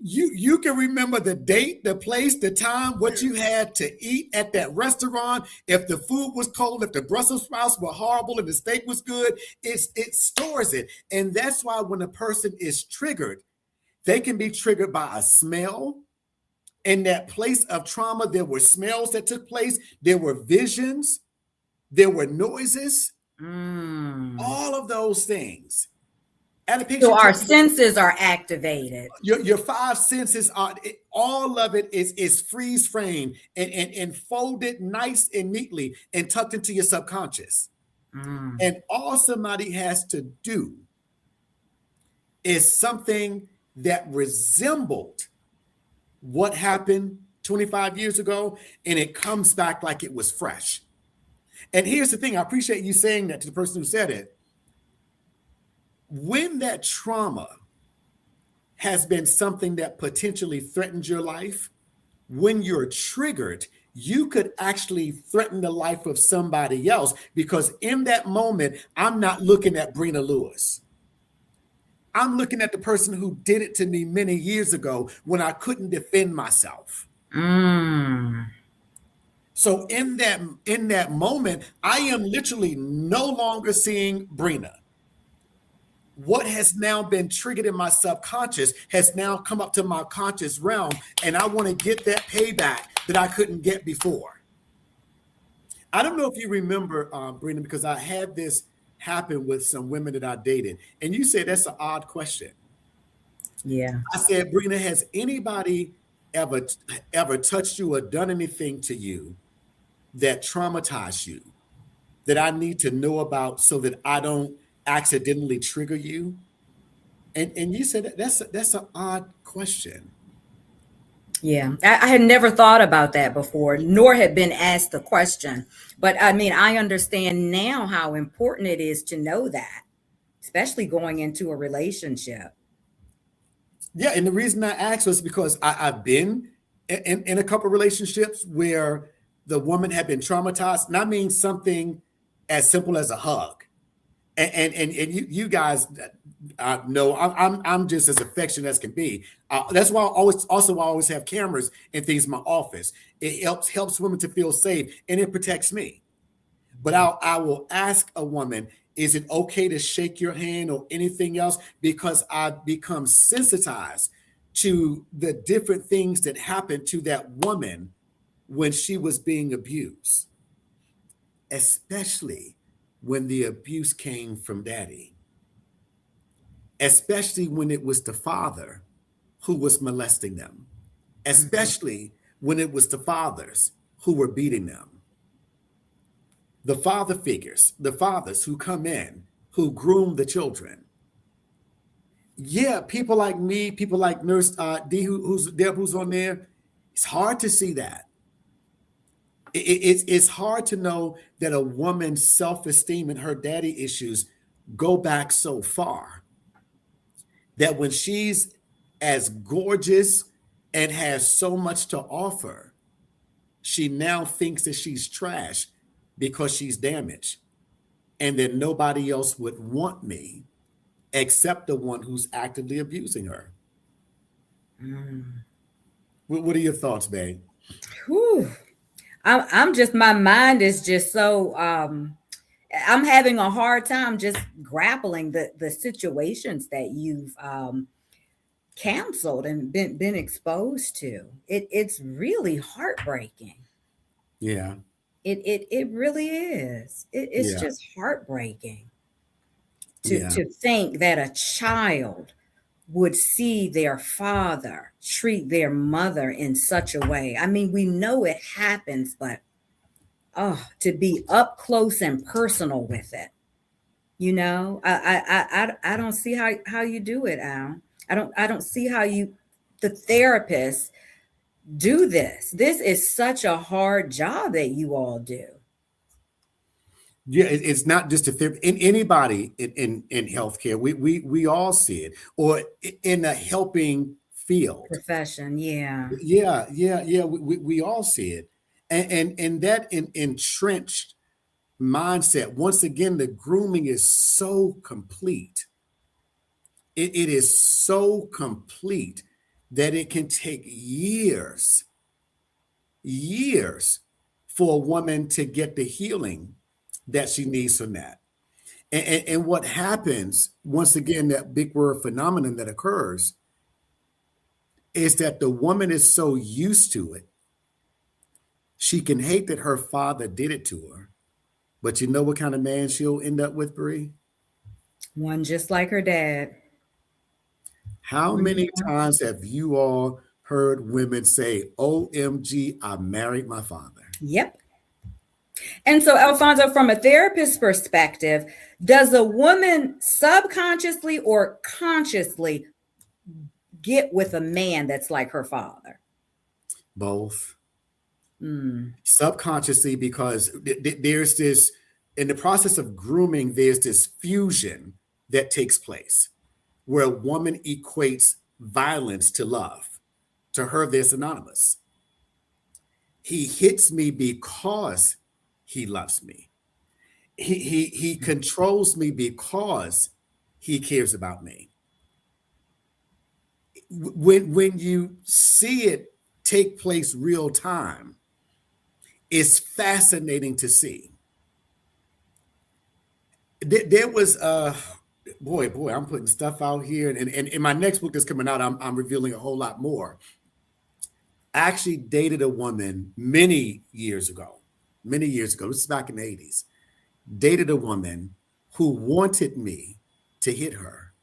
You can remember the date, the place, the time, what you had to eat at that restaurant. If the food was cold, if the Brussels sprouts were horrible and the steak was good, it stores it. And that's why when a person is triggered, they can be triggered by a smell, In that place of trauma, there were smells that took place, there were visions, there were noises, Mm. all of those things. So Adaptation our takes senses are activated. your five senses are all of it is freeze framed and folded nice and neatly and tucked into your subconscious. Mm. And all somebody has to do is something that resembled what happened 25 years ago, and it comes back like it was fresh. And here's the thing, I appreciate you saying that to the person who said it. When that trauma has been something that potentially threatened your life, when you're triggered, you could actually threaten the life of somebody else, because in that moment, I'm not looking at Brina Lewis. I'm looking at the person who did it to me many years ago when I couldn't defend myself. Mm. So in that moment, I am literally no longer seeing Brina. What has now been triggered in my subconscious has now come up to my conscious realm, and I want to get that payback that I couldn't get before. I don't know if you remember, Brina, because I had this happen with some women that I dated, and you said that's an odd question. Yeah. I said, Brina, has anybody ever touched you or done anything to you that traumatized you that I need to know about so that I don't accidentally trigger you? And you said that's an odd question. Yeah, I had never thought about that before, nor had been asked the question. But I mean, I understand now how important it is to know that, especially going into a relationship. Yeah, and the reason I asked was because I've been in a couple relationships where the woman had been traumatized, and I mean something as simple as a hug. And you guys know I'm just as affectionate as can be. That's why I always have cameras and things in my office. It helps women to feel safe, and it protects me. But I will ask a woman, is it okay to shake your hand or anything else? Because I've become sensitized to the different things that happened to that woman when she was being abused, especially when the abuse came from daddy, especially when it was the father who was molesting them, Mhm. especially when it was the fathers who were beating them. The father figures, the fathers who come in, who groom the children. Yeah, people like me, people like Nurse D, who's Deb, who's on there. It's hard to see that. It's hard to know that a woman's self-esteem and her daddy issues go back so far that when she's as gorgeous and has so much to offer, she now thinks that she's trash because she's damaged and that nobody else would want me except the one who's actively abusing her. Mm. What are your thoughts, babe? Whew. I'm just, my mind is just so I'm having a hard time just grappling the situations that you've canceled and been exposed to. It's really heartbreaking. Yeah, It really is. It's yeah, just heartbreaking yeah, to think that a child would see their father treat their mother in such a way. I mean, we know it happens, but oh, to be up close and personal with it, you know, I don't see how you do it, Al. I don't see how you, the therapist, do this. This is such a hard job that you all do. yeah. It's not just a therapy. In anybody in healthcare, we all see it, or in a helping field. Profession, yeah. Yeah, yeah, yeah. We all see it, and that entrenched mindset. Once again, the grooming is so complete. It is so complete that it can take years for a woman to get the healing that she needs from that. And what happens, once again, that big word phenomenon that occurs, is that the woman is so used to it, she can hate that her father did it to her. But you know what kind of man she'll end up with, Bree? One just like her dad. How many times have you all heard women say, OMG, I married my father? Yep. And so, Alfonso, from a therapist perspective, does a woman subconsciously or consciously get with a man that's like her father? Both. Mm. Subconsciously, because there's this, in the process of grooming, there's this fusion that takes place where a woman equates violence to love. To her, they're synonymous. He hits me because he loves me. He controls me because he cares about me. When you see it take place real time, it's fascinating to see. There was boy, I'm putting stuff out here, and in my next book that's coming out, I'm revealing a whole lot more. I actually dated a woman many years ago. Many years ago, this is back in the 80s. Dated a woman who wanted me to hit her.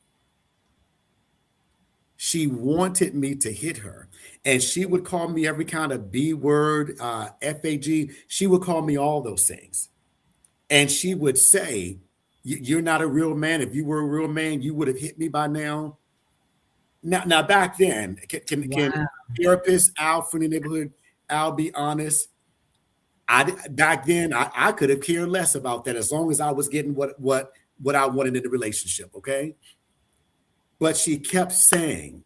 She wanted me to hit her. And she would call me every kind of B word, FAG. She would call me all those things. And she would say, you're not a real man. If you were a real man, you would have hit me by now. Now back then, can Wow. therapist Al from the neighborhood, Al, be honest? Back then, I could have cared less about that as long as I was getting what I wanted in the relationship, okay? But she kept saying,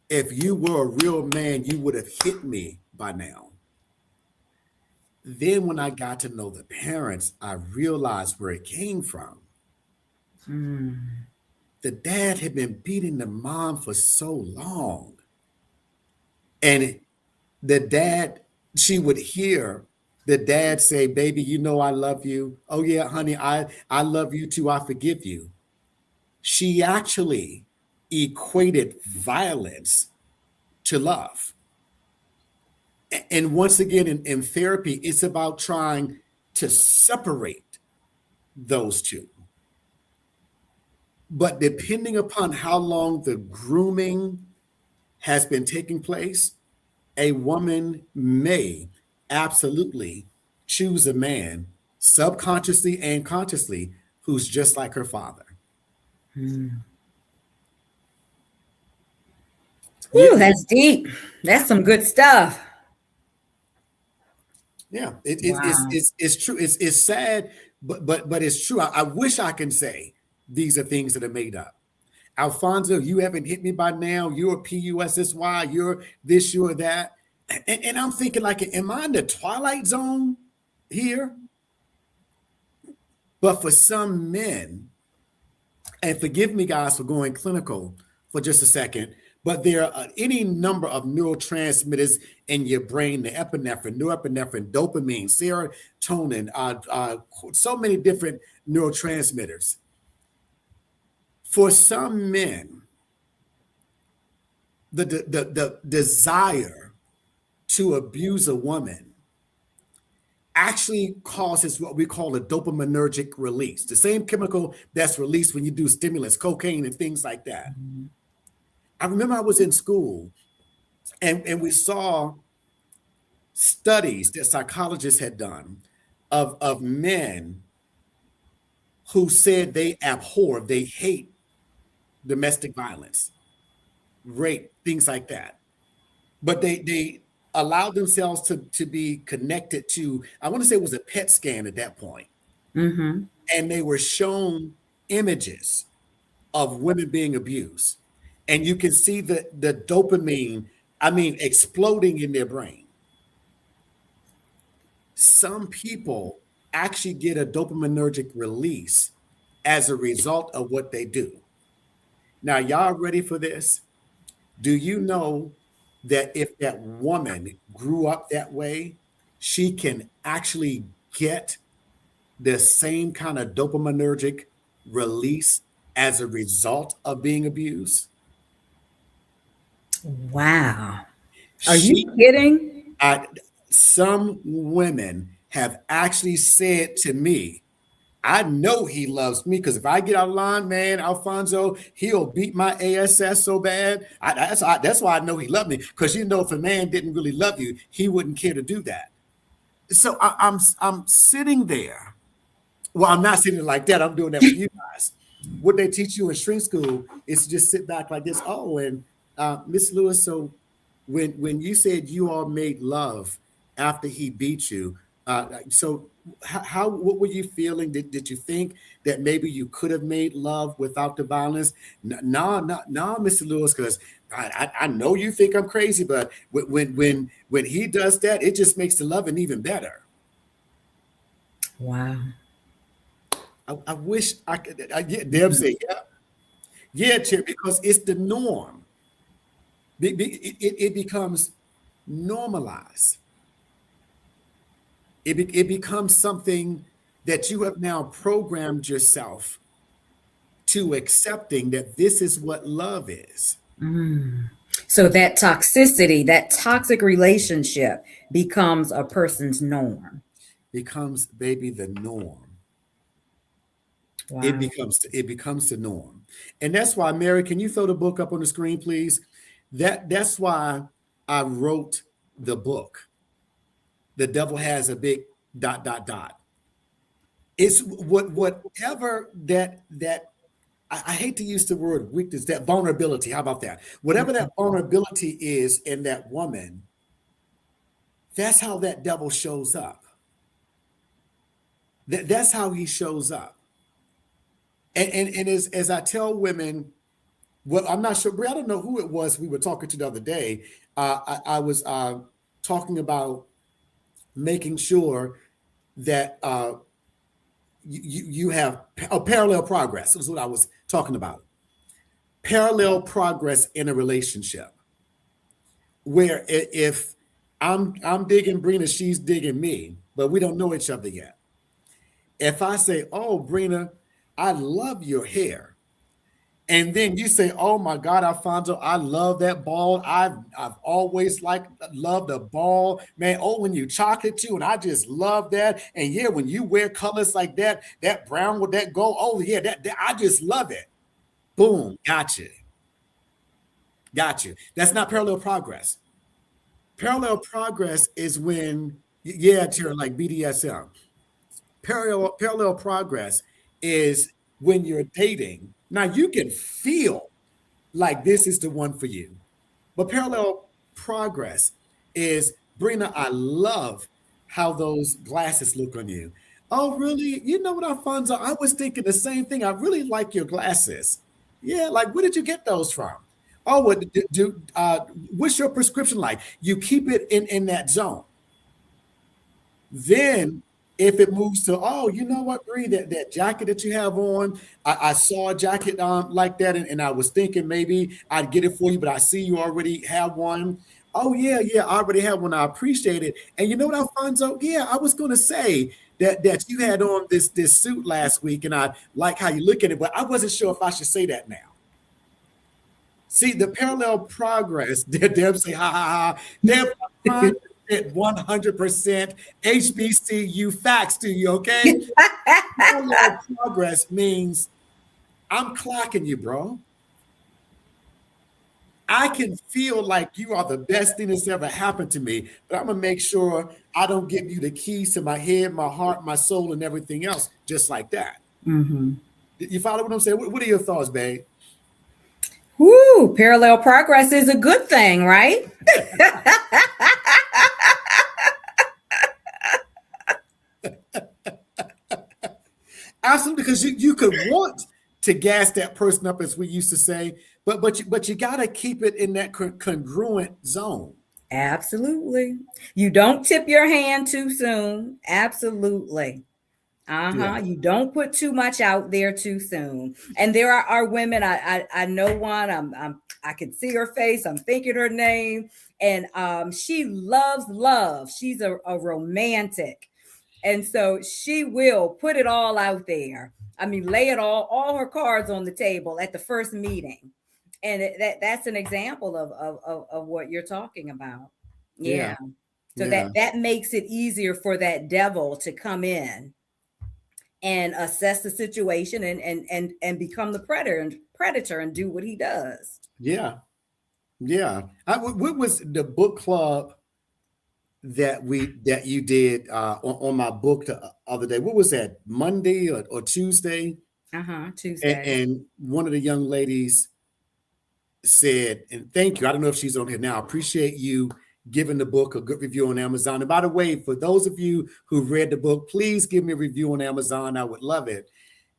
if you were a real man, you would have hit me by now. Then when I got to know the parents, I realized where it came from. Mm. The dad had been beating the mom for so long. And the dad, she would hear the dad say, baby, you know I love you. Oh yeah, honey, I love you too. I forgive you. She actually equated violence to love. And once again, in therapy, it's about trying to separate those two. But depending upon how long the grooming has been taking place, a woman may absolutely choose a man subconsciously and consciously who's just like her father. Mm. Yeah, Ooh, that's deep. That's some good stuff. yeah, Wow. it's true. It's sad, but it's true. I wish I can say these are things that are made up. Alfonso, you haven't hit me by now. You're a PUSSY. You're this, you're that. And I'm thinking, like, am I in the twilight zone here? But for some men, and forgive me, guys, for going clinical for just a second, but there are any number of neurotransmitters in your brain, the epinephrine, norepinephrine, dopamine, serotonin, so many different neurotransmitters. For some men, the desire to abuse a woman actually causes what we call a dopaminergic release, the same chemical that's released when you do stimulants, cocaine, and things like that. I remember I was in school and we saw studies that psychologists had done of men who said they abhor, they hate domestic violence, rape, things like that. But they allowed themselves to be connected to, I want to say it was a PET scan at that point. Mm-hmm. And they were shown images of women being abused. And you can see the dopamine, I mean, exploding in their brain. Some people actually get a dopaminergic release as a result of what they do. Now, y'all ready for this? Do you know that if that woman grew up that way, she can actually get the same kind of dopaminergic release as a result of being abused? Wow. Are you She, kidding? some women have actually said to me, I know he loves me because if I get out of line, man, Alfonso, he'll beat my ass so bad. That's why I know he loved me, because if a man didn't really love you, he wouldn't care to do that. So I'm sitting there. Well, I'm not sitting like that. I'm doing that for you guys. What they teach you in shrink school is to just sit back like this. Oh, and Miss Lewis, so when you said you all made love after he beat you, so how what were you feeling? Did you think that maybe you could have made love without the violence? No, no, no, Mr. Lewis, because I know you think I'm crazy, but when he does that, it just makes the loving even better. Wow. I wish I could. Deb say, yeah, yeah, Chair, because it's the norm. It becomes normalized. It becomes something that you have now programmed yourself to accepting that this is what love is. So that toxicity, that toxic relationship becomes a person's norm. Becomes, baby, the norm. Wow. It becomes the norm, and that's why, Mary, can you throw the book up on the screen, please? That's why I wrote the book. The devil has a big dot dot dot. It's whatever that I hate to use the word weakness, that vulnerability. How about that? Whatever that vulnerability is in that woman, that's how that devil shows up. That's how he shows up. And as I tell women, well, I'm not sure, Brie, I don't know who it was we were talking to the other day. I was talking about making sure that you have a parallel progress. Is what I was talking about. Parallel progress in a relationship, where if I'm digging Brina, she's digging me, but we don't know each other yet. If I say, "Oh, Brina, I love your hair," and then you say, "Oh my God, Alfonso, I love that ball. I've always loved a ball, man. Oh, when you chocolate too, and I just love that. And yeah, when you wear colors like that, that brown with that gold, oh yeah, that I just love it." Boom, gotcha, got you. That's not parallel progress. Parallel progress is when, yeah, Tara, like BDSM. Parallel progress is when you're dating. Now you can feel like this is the one for you. But parallel progress is, Brina, I love how those glasses look on you. Oh, really? You know what, Alfonso? I was thinking the same thing. I really like your glasses. Yeah, like where did you get those from? Oh, what's your prescription like? You keep it in that zone. Then if it moves to, oh, you know what, Bree, that jacket that you have on, I saw a jacket like that, and I was thinking maybe I'd get it for you, but I see you already have one. Oh, yeah, yeah, I already have one. I appreciate it. And you know what, Alfonso? Yeah, I was going to say that you had on this suit last week, and I like how you look at it, but I wasn't sure if I should say that now. See the parallel progress. Deb say, ha ha ha. Deb, 100% HBCU facts to you, okay? Parallel progress means I'm clocking you, bro. I can feel like you are the best thing that's ever happened to me, but I'm gonna make sure I don't give you the keys to my head, my heart, my soul, and everything else, just like that. Mm-hmm. You follow what I'm saying? What are your thoughts, babe? Woo, parallel progress is a good thing, right? Absolutely, because you could want to gas that person up, as we used to say, but you got to keep it in that congruent zone. Absolutely. You don't tip your hand too soon. Absolutely. Yeah. Uh-huh. You don't put too much out there too soon. And there are women. I know one. I can see her face. I'm thinking her name, and she loves love. She's a romantic, and so she will put it all out there. I mean, lay it all her cards on the table at the first meeting. And that's an example of what you're talking about. Yeah. Yeah. So Yeah. that makes it easier for that devil to come in and assess the situation and become the predator and do what he does. Yeah. Yeah. What was the book club that you did on my book the other day? What was that? Monday or Tuesday? Uh-huh. And, Tuesday. and one of the young ladies said, and thank you. I don't know if she's on here now. I appreciate you giving the book a good review on Amazon. And by the way, for those of you who read the book, please give me a review on Amazon. I would love it.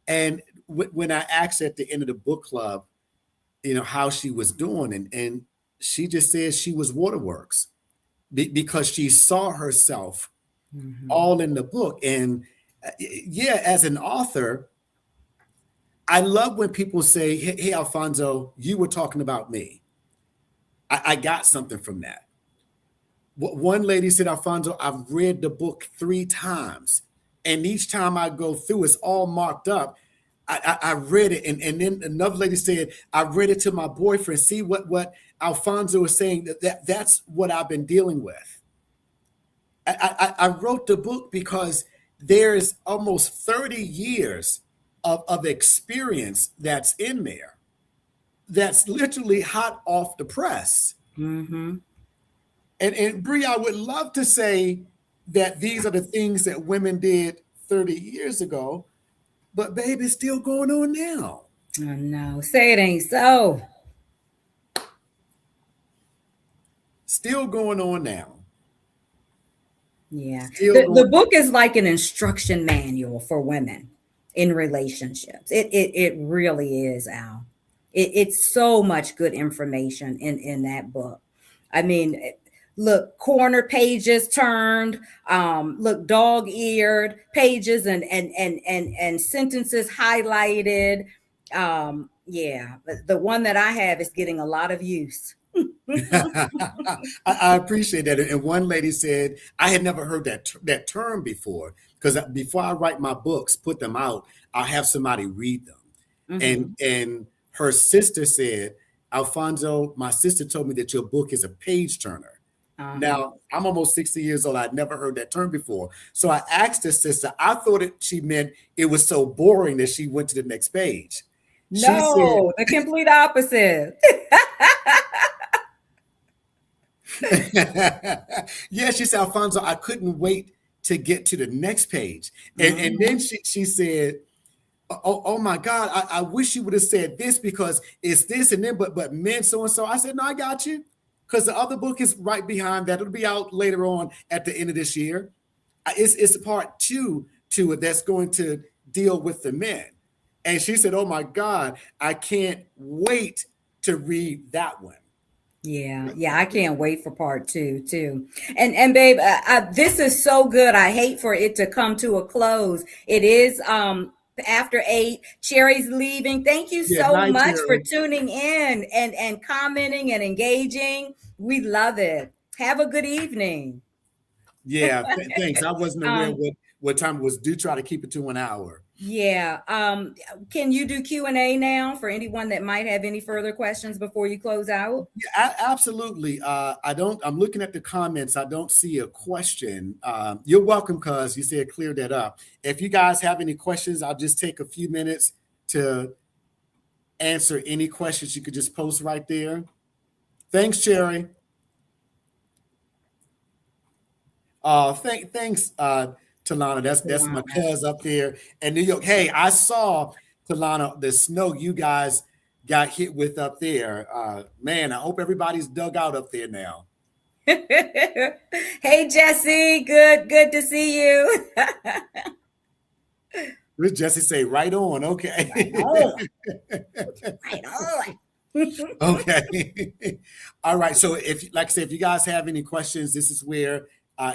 And when I asked at the end of the book club, how she was doing, and she just said she was waterworks because she saw herself Mm-hmm. all in the book. And yeah, as an author, I love when people say, hey, Alfonso, you were talking about me. I got something from that. One lady said, Alfonso, I've read the book 3 times. And each time I go through, it's all marked up. I read it. And then another lady said, I read it to my boyfriend. See what Alfonso is saying, that's what I've been dealing with. I wrote the book because there's almost 30 years of experience that's in there that's literally hot off the press. Mm-hmm. And Bree, I would love to say that these are the things that women did 30 years ago, but baby, it's still going on now. Oh no, say it ain't so. Still going on now. Yeah. Still The going. book is like an instruction manual for women in relationships. It really is, Al. It's so much good information in that book. I mean, look, corner pages turned, look, dog-eared pages and sentences highlighted. Yeah, the one that I have is getting a lot of use. I appreciate that. And one lady said, I had never heard that term before, because before I write my books, put them out, I'll have somebody read them. Hmm. And her sister said, Alfonso, my sister told me that your book is a page turner. Uh-huh. Now, I'm almost 60 years old. I'd never heard that term before. So I asked her sister, I thought she meant it was so boring that she went to the next page. She said, No, the complete opposite. yeah, she said, Alfonso, I couldn't wait to get to the next page. And then Mhm. she said, oh my God, I wish you would have said this because it's this and then, but men so and so. I said, no, I got you. Because the other book is right behind that. It'll be out later on at the end of this year. It's part two to it that's going to deal with the men. And she said, oh my God, I can't wait to read that one. Yeah, yeah, I can't wait for part two too. And babe, this is so good. I hate for it to come to a close. It is after 8. Cherry's leaving. Thank you Yeah, so night, much for Jerry. tuning in and commenting and engaging. We love it. Have a good evening. Yeah, thanks. I wasn't aware Um, what time it was. Do try to keep it to an hour. yeah. Can you do Q&A now for anyone that might have any further questions before you close out? Yeah, absolutely. I don't. I'm looking at the comments. I don't see a question. You're welcome, cuz you said clear that up. If you guys have any questions, I'll just take a few minutes to answer any questions. You could just post right there. Thanks, Cherry. Thanks, Talana. That's my cuz up there in New York. Hey, I saw Talana the snow you guys got hit with up there. Man, I hope everybody's dug out up there now. Hey Jesse, good to see you. Let's Jesse say right on. Okay. Right on, right on. Okay. All right. So if, like I said, if you guys have any questions, this is where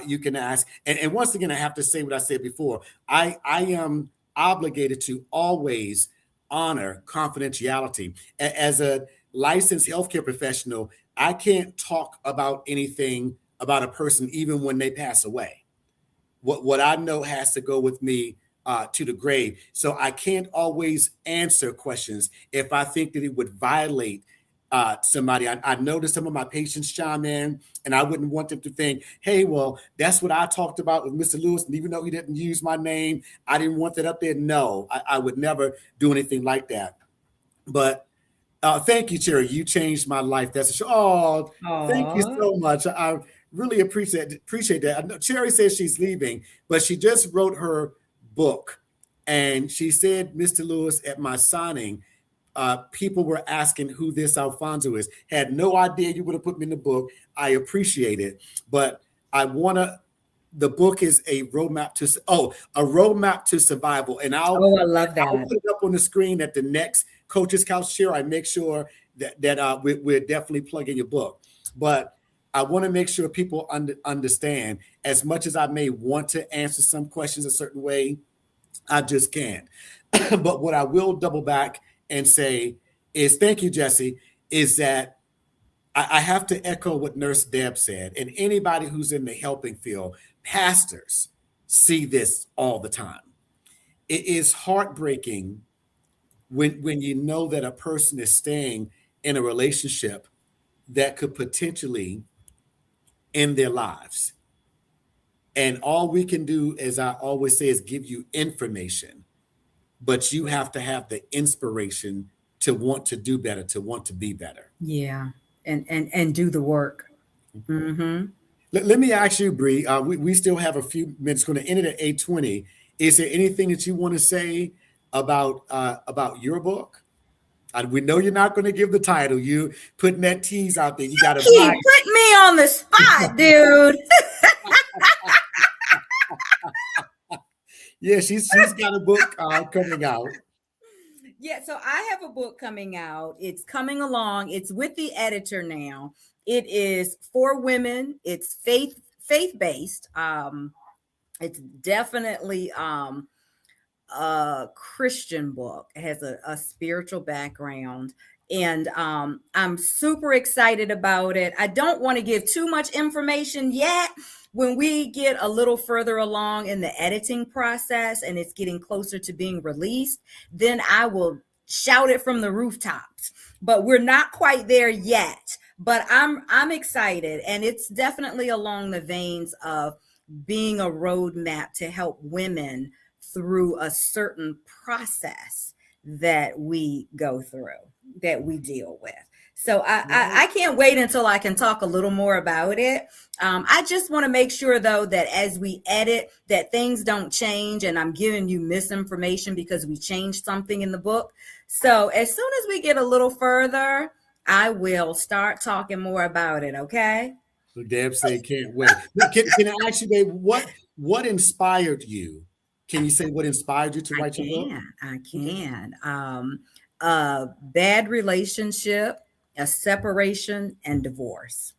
you can ask. And once again, I have to say what I said before. I am obligated to always honor confidentiality. As a licensed healthcare professional, I can't talk about anything about a person even when they pass away. What I know has to go with me to the grave. So I can't always answer questions if I think that it would violate somebody. I noticed some of my patients chime in, and I wouldn't want them to think, hey, well, that's what I talked about with Mr. Lewis. And even though he didn't use my name, I didn't want that up there. No, I would never do anything like that. But thank you, Cherry. You changed my life. That's a show. Oh, thank you Aw. so much. I really appreciate that. I know Cherry says she's leaving, but she just wrote her book, and she said, Mr. Lewis, at my signing, people were asking who this Alfonso is. Had no idea you would have put me in the book. I appreciate it, but I want to. The book is a roadmap to survival, and Oh, I love I'll that. put it up on the screen at the next Coach's Couch share. I make sure that we're definitely plugging your book, but I want to make sure people understand. As much as I may want to answer some questions a certain way, I just can't. But what I will double back and say is, thank you, Jesse, is that I have to echo what Nurse Deb said, and anybody who's in the helping field, pastors see this all the time. It is heartbreaking when you know that a person is staying in a relationship that could potentially end their lives. And all we can do, as I always say, is give you information, but you have to have the inspiration to want to do better, to want to be better. Yeah. And do the work. Mm-hmm. Let me ask you, Bree. We still have a few minutes. Going to end it at 8:20. Is there anything that you want to say about your book? We know you're not going to give the title. You putting that tease out there. You got to buy. Put me on the spot, dude. Yeah, she's got a book coming out. Yeah, so I have a book coming out. It's coming along. It's with the editor now. It is for women. It's faith-based. It's definitely a Christian book. It has a spiritual background. And I'm super excited about it. I don't want to give too much information yet. When we get a little further along in the editing process and it's getting closer to being released, then I will shout it from the rooftops. But we're not quite there yet. But I'm excited, and it's definitely along the veins of being a roadmap to help women through a certain process that we go through, that we deal with. So I can't wait until I can talk a little more about it. I just want to make sure, though, that as we edit, that things don't change and I'm giving you misinformation because we changed something in the book. So as soon as we get a little further, I will start talking more about it, okay? So Deb said, "Can't wait." Can I ask you, babe, what inspired you? Can you say what inspired you to write your book? I can. A bad relationship, a separation, and divorce.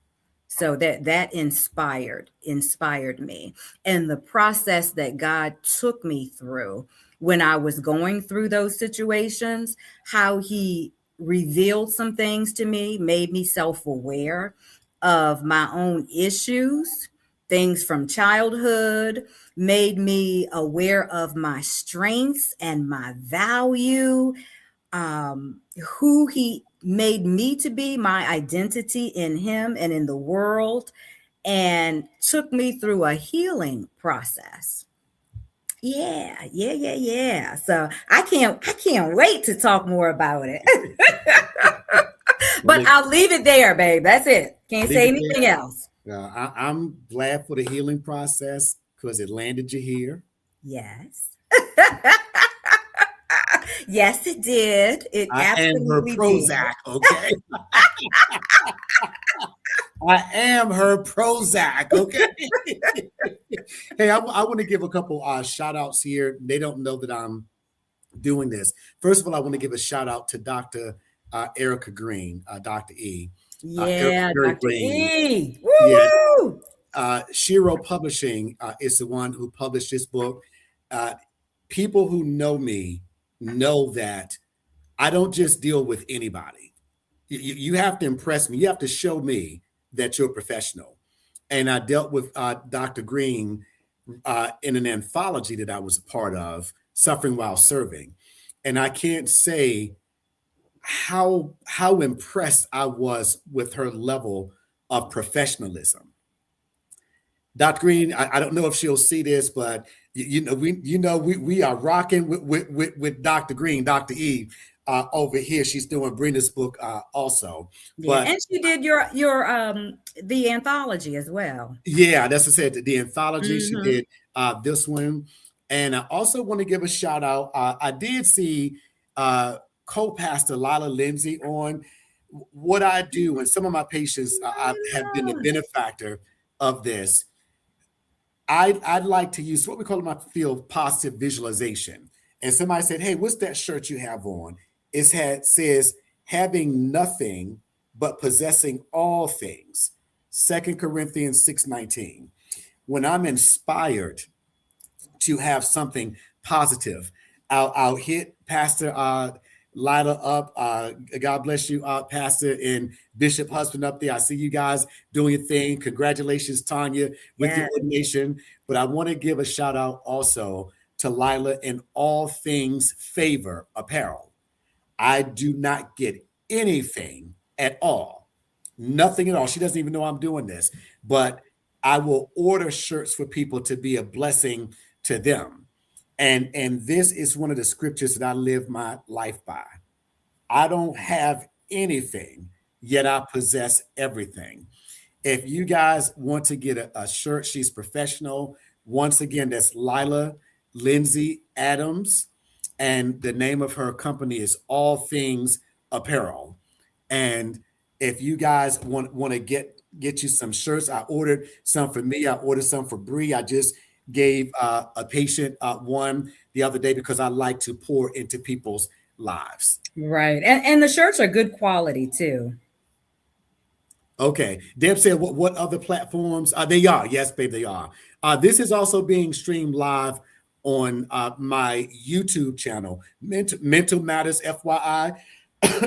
So that inspired me, and the process that God took me through when I was going through those situations, how He revealed some things to me, made me self-aware of my own issues, things from childhood, made me aware of my strengths and my value, who He made me to be, my identity in Him and in the world, and took me through a healing process. Yeah. So I can't wait to talk more about it. But I'll leave it there, babe. That's it. Can't say anything else. I'm glad for the healing process because it landed you here. Yes. Yes, it did. It absolutely am her Prozac, did. Okay? I am her Prozac, okay? Hey, I want to give a couple shout outs here. They don't know that I'm doing this. First of all, I want to give a shout out to Dr. Erica Green, Dr. E. Yeah, Dr. Green. E. Woo! Yeah. Shiro Publishing is the one who published this book. People who know me know that I don't just deal with anybody. You have to impress me. You have to show me that you're a professional. And I dealt with Dr. Green in an anthology that I was a part of, Suffering While Serving. And I can't say how impressed I was with her level of professionalism. Dr. Green, I don't know if she'll see this, but we are rocking with Dr. Green, Dr. E, over here. She's doing Brenda's book also. Yeah, But and she did your the anthology as well. yeah, that's what I said. The anthology, she Hmm. did this one. And I also want to give a shout out. I did see uh, co-pastor Lila Lindsay on what I do, and some of my patients I have been the benefactor of this. I'd like to use what we call in my field positive visualization. And somebody said, "Hey, what's that shirt you have on?" Says having nothing but possessing all things. 2 Corinthians 6:19. When I'm inspired to have something positive, I'll hit Pastor Lila up. God bless you, Pastor and Bishop Husband up there. I see you guys doing your thing. Congratulations, Tanya, with your Yeah. ordination. But I want to give a shout out also to Lila in All Things Favor Apparel. I do not get anything at all. Nothing at all. She doesn't even know I'm doing this, but I will order shirts for people to be a blessing to them. And this is one of the scriptures that I live my life by. I don't have anything, yet I possess everything. If you guys want to get a shirt, she's professional. Once again, that's Lila Lindsay Adams. And the name of her company is All Things Apparel. And if you guys want to get you some shirts, I ordered some for me. I ordered some for Bree. I just gave a patient one the other day because I like to pour into people's lives. Right. And the shirts are good quality too. Okay. Deb said, what other platforms? They are. Yes, babe, they are. This is also being streamed live on my YouTube channel, Mental Matters FYI.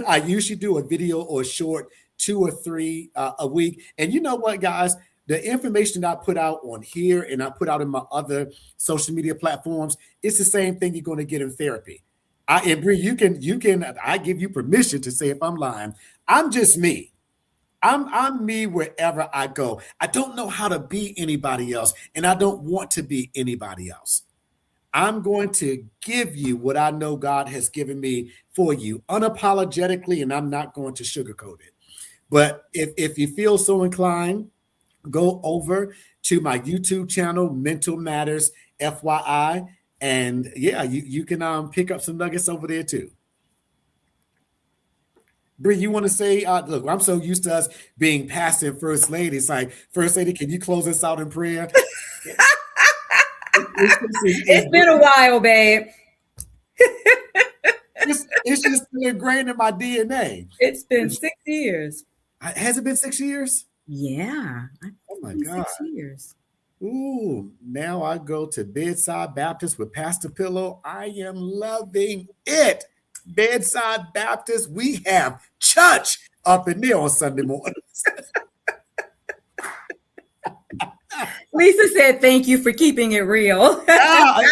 I usually do a video or a short 2 or 3 a week. And you know what, guys? The information that I put out on here and I put out in my other social media platforms, it's the same thing you're going to get in therapy. And Bree, I give you permission to say if I'm lying. I'm just me. I'm me wherever I go. I don't know how to be anybody else, and I don't want to be anybody else. I'm going to give you what I know God has given me for you unapologetically, and I'm not going to sugarcoat it. But if you feel so inclined, go over to my YouTube channel, Mental Matters FYI, and yeah, you can pick up some nuggets over there too. Bree, you want to say, look, I'm so used to us being pastor and first lady. It's like, first lady, can you close us out in prayer? It's been a while, babe. It's just ingrained in my DNA. It's been 6 years. Has it been 6 years? Yeah. Oh my It's been God. 6 years. Ooh, now I go to Bedside Baptist with Pastor Pillow. I am loving it. Bedside Baptist, we have church up in there on Sunday mornings. Lisa said, "Thank you for keeping it real." That's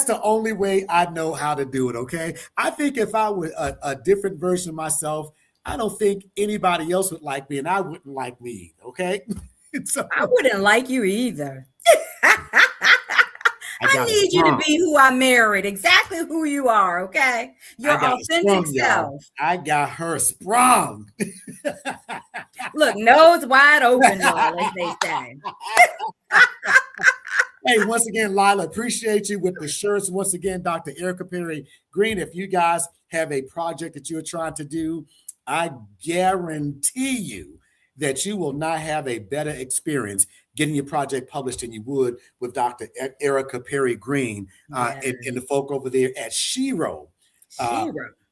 the only way I know how to do it. Okay, I think if I were a different version of myself, I don't think anybody else would like me, and I wouldn't like me. Okay, so I wouldn't like you either. I got it need you to sprung. be who I married, exactly who you are, okay? Your I got it authentic sprung, y'all. self. I got her sprung. Look, nose wide open, y'all, as they say. Hey, once again, Lila, appreciate you with the shirts. Once again, Dr. Erica Perry Green, if you guys have a project that you're trying to do, I guarantee you that you will not have a better experience getting your project published than you would with Dr. Erica Perry Green and the folk over there at Shiro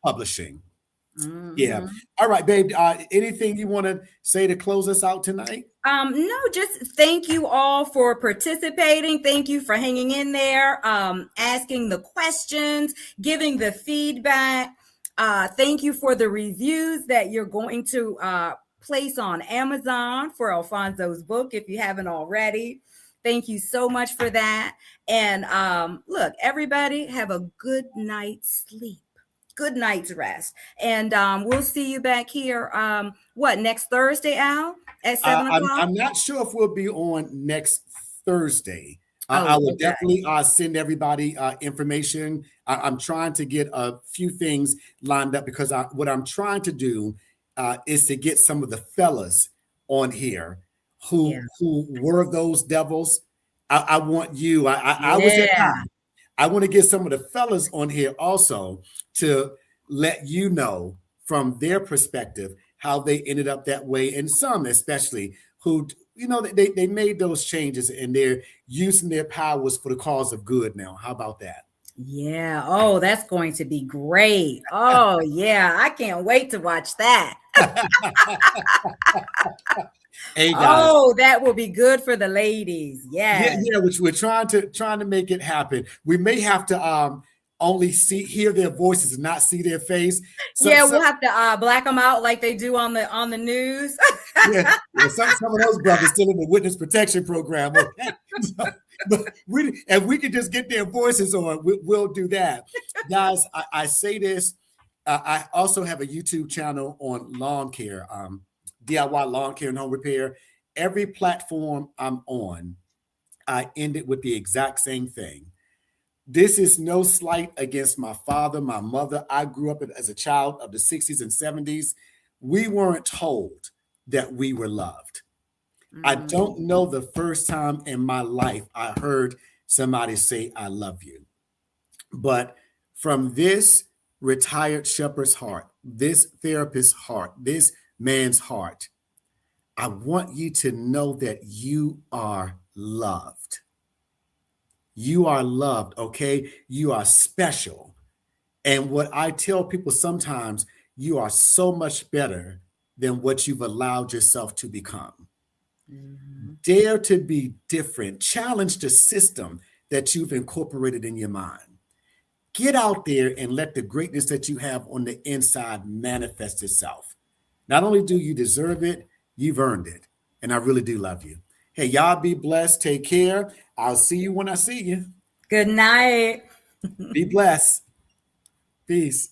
Publishing. Yeah. All right, babe. Anything you want to say to close us out tonight? No, just thank you all for participating. Thank you for hanging in there, asking the questions, giving the feedback. Thank you for the reviews that you're going to place on Amazon for Alfonso's book if you haven't already. Thank you so much for that. And look, everybody have a good night's sleep. good night's rest. And we'll see you back here. Next Thursday, Al, at 7 o'clock? I'm not sure if we'll be on next Thursday. I Oh, will okay. definitely send everybody information. I'm trying to get a few things lined up because what I'm trying to do is to get some of the fellas on here who were those devils. I want you. I was that Yeah. guy. I want to get some of the fellas on here also to let you know from their perspective how they ended up that way, and some especially who, they made those changes and they're using their powers for the cause of good now. How about that? Yeah. Oh, that's going to be great. Oh, yeah. I can't wait to watch that. Hey guys. Oh, that will be good for the ladies. Yeah, Yes. yeah, which we're trying to make it happen. We may have to only hear their voices and not see their face. Yeah, we'll have to black them out like they do on the news. Yeah, some of those brothers still in the witness protection program. Okay, but if we could just get their voices on, we'll do that, guys. I say this. I also have a YouTube channel on lawn care, DIY lawn care and home repair. Every platform I'm on, I end it with the exact same thing. This is no slight against my father, my mother. I grew up as a child of the 60s and 70s. We weren't told that we were loved. I don't know the first time in my life I heard somebody say, I love you. But from this retired shepherd's heart, this therapist's heart, this man's heart, I want you to know that you are loved. You are loved, okay? You are special. And what I tell people sometimes, you are so much better than what you've allowed yourself to become. Dare to be different. Challenge the system that you've incorporated in your mind. Get out there and let the greatness that you have on the inside manifest itself. Not only do you deserve it, you've earned it. And I really do love you. Hey, y'all be blessed. Take care. I'll see you when I see you. Good night. Be blessed. Peace.